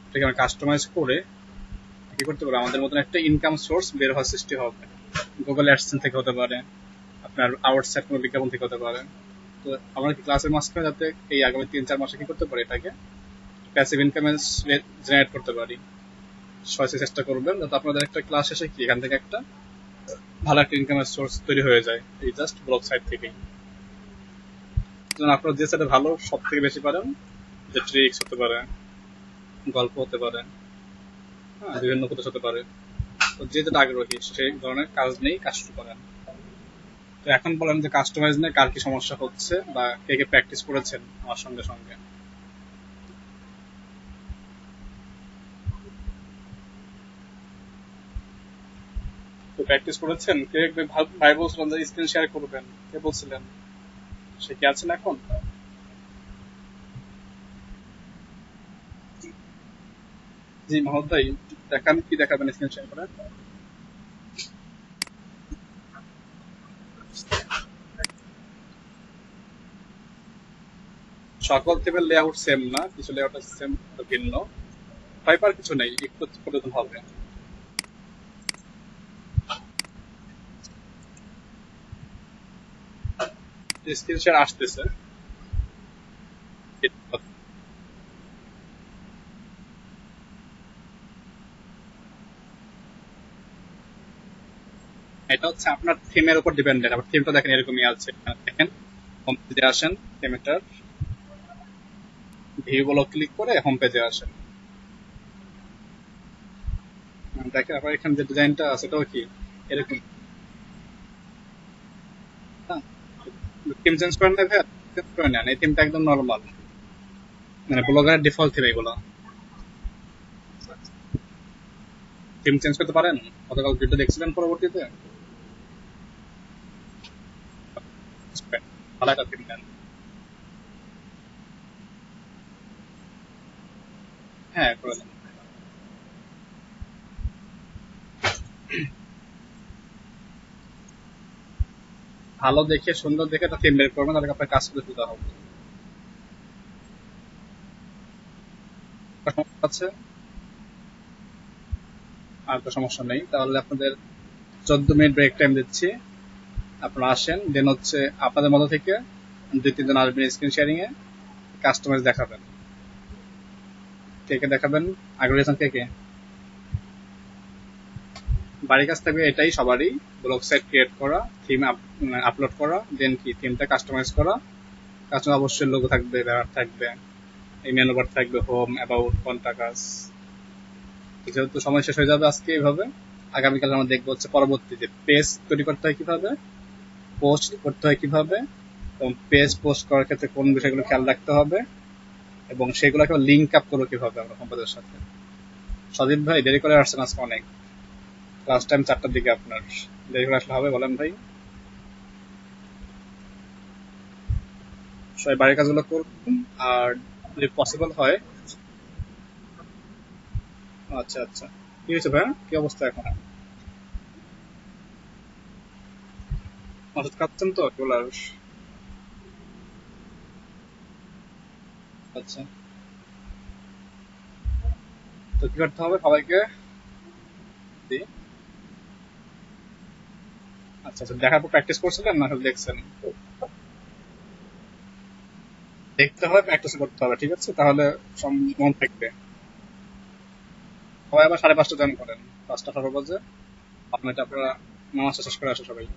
এটাকে আমরা কাস্টমাইজ করে কি করতে পারবো, আমাদের মতন একটা ইনকাম সোর্স বের হওয়ার সৃষ্টি হবে। গুগল অ্যাডসেন্স থেকে হতে পারে, আপনার আউটসাইড কোনো বিজ্ঞাপন থেকে হতে পারে। তো আমরা কি ক্লাসের মাঝখানে যাতে এই আগামী 3-4 মাসে কি করতে পারি, এটাকে প্যাসিভ ইনকাম জেনারেট করতে পারি, সবাই চেষ্টা করবেন যাতে আপনাদের একটা ক্লাস শেষে কি এখান থেকে একটা ভালো একটা ইনকামের সোর্স তৈরি হয়ে যায় এই জাস্ট ব্লগ সাইট থেকেই। আপনারা যে সাইডে ভালো সব থেকে বেশি পারেন, যে ট্রিক্স হতে পারে, গল্প হতে পারে, হ্যাঁ বিভিন্ন উপদেশ হতে পারে, তো যে যেটা আগ্রহী সেই ধরনের কাজ নিয়েই কাজ শুরু করেন। তো এখন বলেন যে কাস্টমাইজ নিয়ে কার কি সমস্যা হচ্ছে, বা কে কে প্র্যাকটিস করেছেন আমার সঙ্গে সঙ্গে। তো প্র্যাকটিস করেছেন কে? ভাই বলছিলেন যে স্ক্রিন শেয়ার করবেন, কে বলছিলেন? সে কি আছেন এখন? জি মহোদয় ভাই, দেখান কি দেখাবেন স্ক্রিন শেয়ার করে। সকল থিমের লেআউট সেম না, কিছু লেআউট সেম, ভিন্ন। ফাইবার কিছু নেই, একটু পরিবর্তন হবে। স্ক্রিন শেয়ার আসতেছে। এটা হচ্ছে আপনার থিমের উপর ডিপেন্ডেন্ট। আবার থিমটা দেখেন এরকমই আছে, দেখেন হোম পেজে আসেন, থিমটার ভিউ গুলো ক্লিক করে হোম পেজে আসেন। দেখেন আপনার এখানে যে ডিজাইনটা আছে এটাও কি এরকম। থিম চেঞ্জ করেন না ভাইয়া, চেঞ্জ করে নেন, এই থিমটা একদম নর্মাল, মানে ব্লগারের ডিফল্ট থিম এগুলো। থিম চেঞ্জ করতে পারেন, গতকাল ভিডিও দেখছিলেন পরবর্তীতে, ভালো একটা থিম দেন। হ্যাঁ করে দেন। ভালো দেখে সুন্দর দেখে একটা থিম বের করবেন, তাহলে আপনার কাজ করে দিতে হবে। সমস্যা আছে? আর তো সমস্যা নেই, তাহলে আপনাদের 14 মিনিট ব্রেক টাইম দিচ্ছি, আপনারা আসেন, দেন হচ্ছে আপনাদের মধ্যে থেকে 2-3 জন আসবেন স্ক্রিন শেয়ারিং এ, কাস্টমাইজ দেখাবেন। কে কে দেখাবেন? আগ্রহী আছেন কে কে? বাড়ির কাজ থাকবে এটাই সবারই, ব্লগ সাইট ক্রিয়েট করা, থিম আপলোড করা, দেন কি থিমটা কাস্টমাইজ করা। কাস্টমার অবশ্যই লোগো থাকবে, ব্যানার থাকবে, এই মেনু বার থাকবে, হোম, অ্যাবাউট, কন্টাক্ট। যেহেতু সময় শেষ হয়ে যাবে আজকে এইভাবে, আগামীকাল আমরা দেখবো হচ্ছে পরবর্তী যে পেজ তৈরি করতে হয় কিভাবে, পোস্ট করতে হয় কিভাবে, এবং পেজ পোস্ট করার ক্ষেত্রে কোন বিষয়গুলো খেয়াল রাখতে হবে, এবং সেগুলোকে লিঙ্ক আপ করবো কিভাবে আমরা সম্পাদকের সাথে। সদীপ ভাই দেরি করে আসছেন আজকে অনেক, লাস্ট টাইম 4টার দিকে, আপনার দেরি করে আসলে হবে বলেন ভাই? সবাই বাড়ির কাজগুলো করুন, আর যদি পসিবল হয়। আচ্ছা আচ্ছা, কি হয়েছে ভাইয়া, কি অবস্থা এখন? ওষুধ খাচ্ছেন তো রেগুলার? আচ্ছা, তো কি করতে হবে সবাইকে? জি। আচ্ছা আচ্ছা, দেখার পর প্র্যাকটিস করছিলেন না শুধু দেখছেন? দেখতে হবে, প্র্যাকটিস করতে হবে, ঠিক আছে, তাহলে মন থাকবে। সবাই আবার 5:30 জয়েন করেন, 5টা 18 বাজে। আপনার আপনারা নামাজটা শেষ করে আসো সবাই।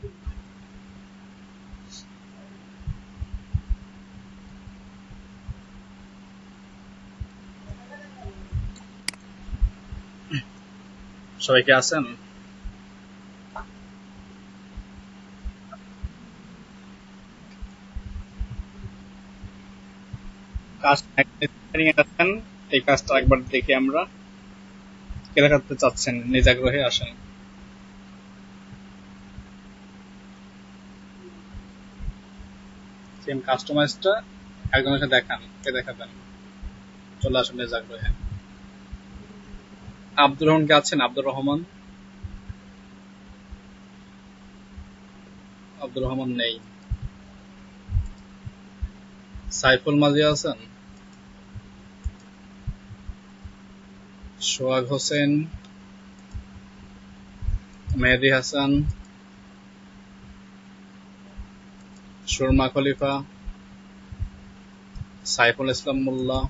সবাই কি আছেন? কাজ আছেন, এই কাজটা একবার দেখি আমরা, কে দেখাতে চাচ্ছেন, নিজ আগ্রহে আসেন। সেম কাস্টমাইজটা একজনের সাথে দেখান, কে দেখাবেন, চলে আসুন নিজ আগ্রহে। আব্দুর রহমান কে আছেন? আব্দুর রহমান, আব্দুর রহমান নেই। সাইফুল মাঝি আছেন? সোহাগ হোসেন, মেহেদি হাসান, সুরমা খলিফা, সাইফুল ইসলাম মোল্লা,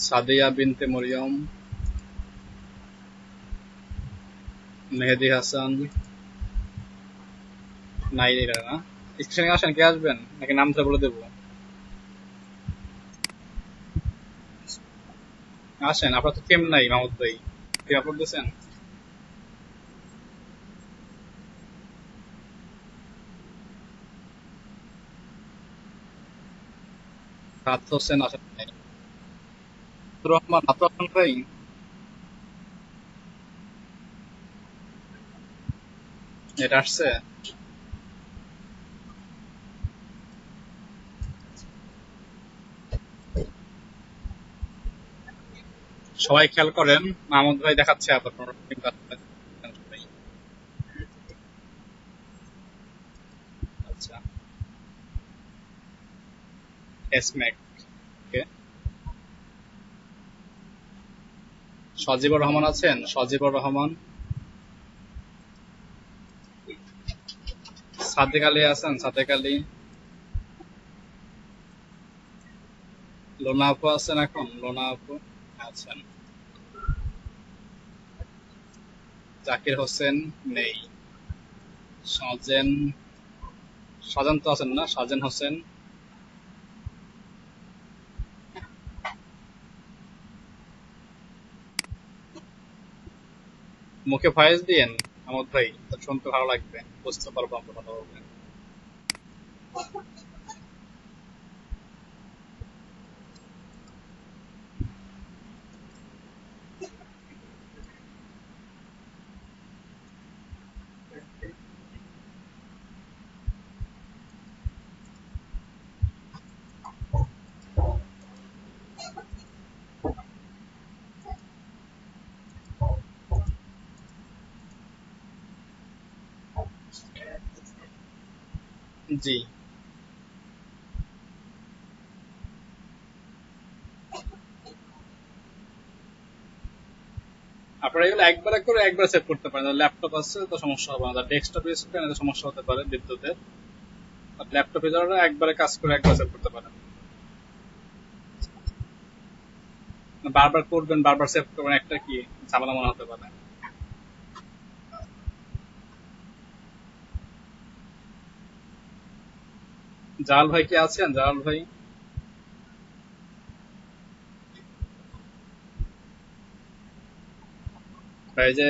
সাদিয়া বিনতে মরিয়ম, মেহেদি হাসান, নাই এরা না। স্টেশনে আসেন, কে আসবেন নাকি নামটা বলে দেবো? আসেন, আপনার তো কেম নাই মাহমুদ ভাই, কে আপলোড দিয়েছেন? রাত হোসেন আসেন নাই। আব্দুর রহমান, আব্দুর রহমান ভাই এটা আসছে। সবাই খেয়াল করেন, মাহমুদ ভাই দেখাচ্ছে আবার আচ্ছা, এসম্যাক, কে? সজীবুর রহমান আছেন? সজীবুর রহমান, সাদেক আলী আছেন? সাদেক আলী, লোনা আপু আছেন এখন? লোনা আপু আছেন। জাকির হোসেন নেই। সাজেন, সাজান তো আছেন না? সাজেন হোসেন, মুখে ভয়েস দিয়েন আমোদ ভাই, তো শুনতে ভালো লাগবে, বুঝতে পারবো আমরা ভালোভাবে। জি, আপনারা এগুলো একবারে করে একবার সেভ করতে পারেন। ল্যাপটপ আছে তো সমস্যা হবে না, ডেস্কটপ ইউজ করেন এতে সমস্যা হতে পারে বিদ্যুতের। ল্যাপটপ ইউজাররা একবারে কাজ করে একবার সেভ করতে পারেন। বারবার করবেন, বারবার সেভ করবেন, একটা কি ঝামেলা মনে হতে পারে। জালাল ভাই কি আছেন? জালাল ভাই, ভাই যে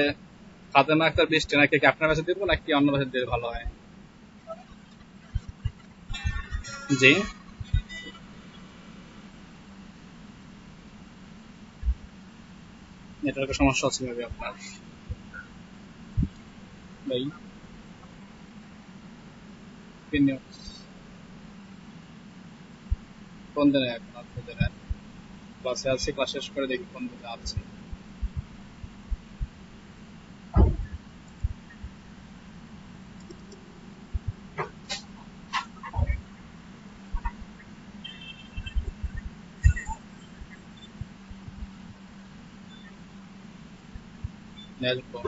ফাতেমা একটা বৃষ্টি নাকি, কি আপনার কাছে দিব নাকি অন্য কাছে দিলে ভালো হয়? জি, নেটওয়ার্কের সমস্যা হচ্ছে মেবি আপনার ভাই। পিন নিউ- কোন দিনে এখন কোন দিনে ক্লাসে আছি, ক্লাস শেষ করে দেখি কোন দিনে আছে। আসবো,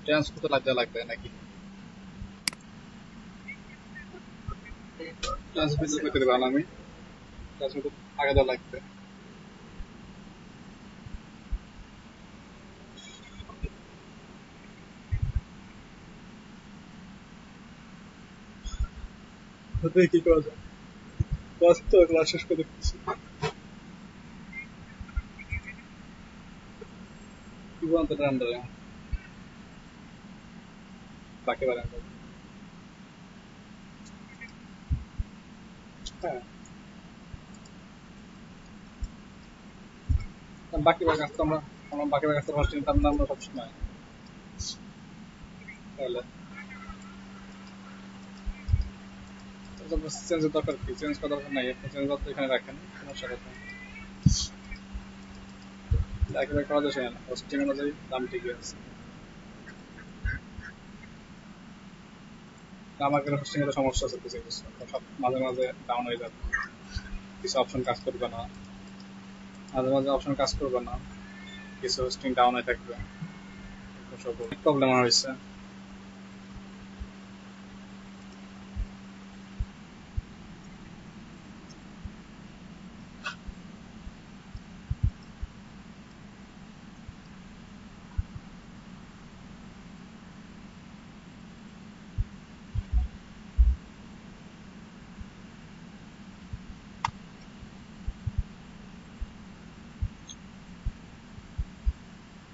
ট্রান্সফার তো লাগতে লাগবে নাকি? ট্রান্সফার করতে দেবেন আমি, ট্রান্সফার আগে দেওয়া লাগবে। দেখি কি করা যায়, ক্লাস তো ক্লাস শেষ করে দেখতেছি কি বলতে আন্ডারে বাকি বারে। হ্যাঁ, বাকি বার কাজ তো আমরা বাকি বার কাজ তো ফার্স্ট নিতাম না আমরা সবসময়। তাহলে চেঞ্জের দরকার কি? চেঞ্জ করার দরকার নাই, আপনি চেঞ্জ করতে এখানে রাখেন, সমস্যা কোথায়? একেবারে করা যাচ্ছে না, হোস্টিং অনুযায়ী দাম ঠিকই আছে। আমাদের হোস্টিং এর সমস্যা আছে কিছু কিছু, সব মাঝে মাঝে ডাউন হয়ে যাবে, কিছু অপশন কাজ করবে না, মাঝে মাঝে অপশন কাজ করবে না, কিছু হোস্টিং ডাউন হয়ে থাকবে, সব প্রবলেম হয়েছে।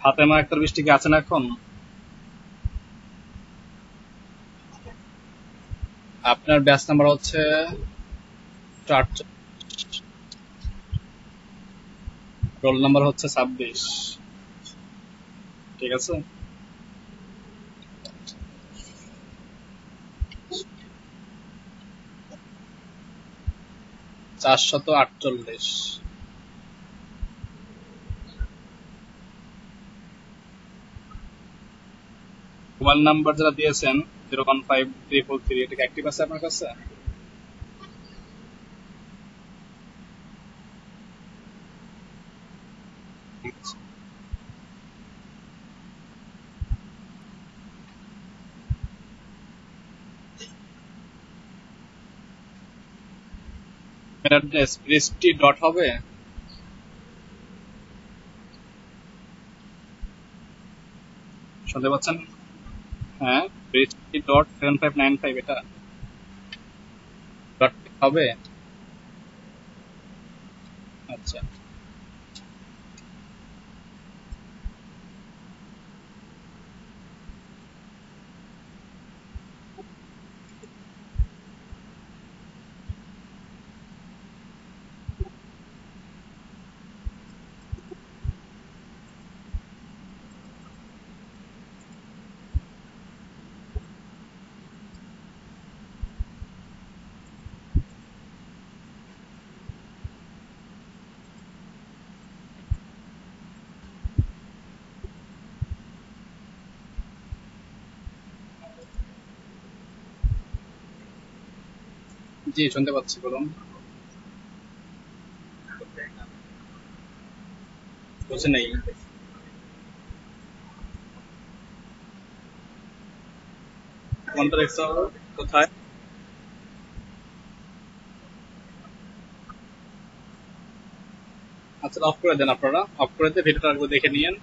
ফাতেমা একটা বৃষ্টি কি আছেন এখন? আপনার ব্যাচ নাম্বার হচ্ছে 48, রোল নাম্বার হচ্ছে 26, ঠিক আছে? 448। মোবাইল নাম্বার যারা দিয়েছেন 015343, এটা কি অ্যাক্টিভ আছে আপনার কাছে? অ্যাড্রেস বৃষ্টি ডট হবে, শুনতে পাচ্ছেন? হ্যাঁ, বৃষ্টি ডট 7595, এটা ডট হবে। আচ্ছা, জি শুনতে পাচ্ছি, বলুন। বুঝে নেই। কোনটা দেখছো? কোথায়? আচ্ছা, অফ করে দেন, আপনারা অফ করে দিয়ে ভিডিওটা একবার দেখে নিয়েন।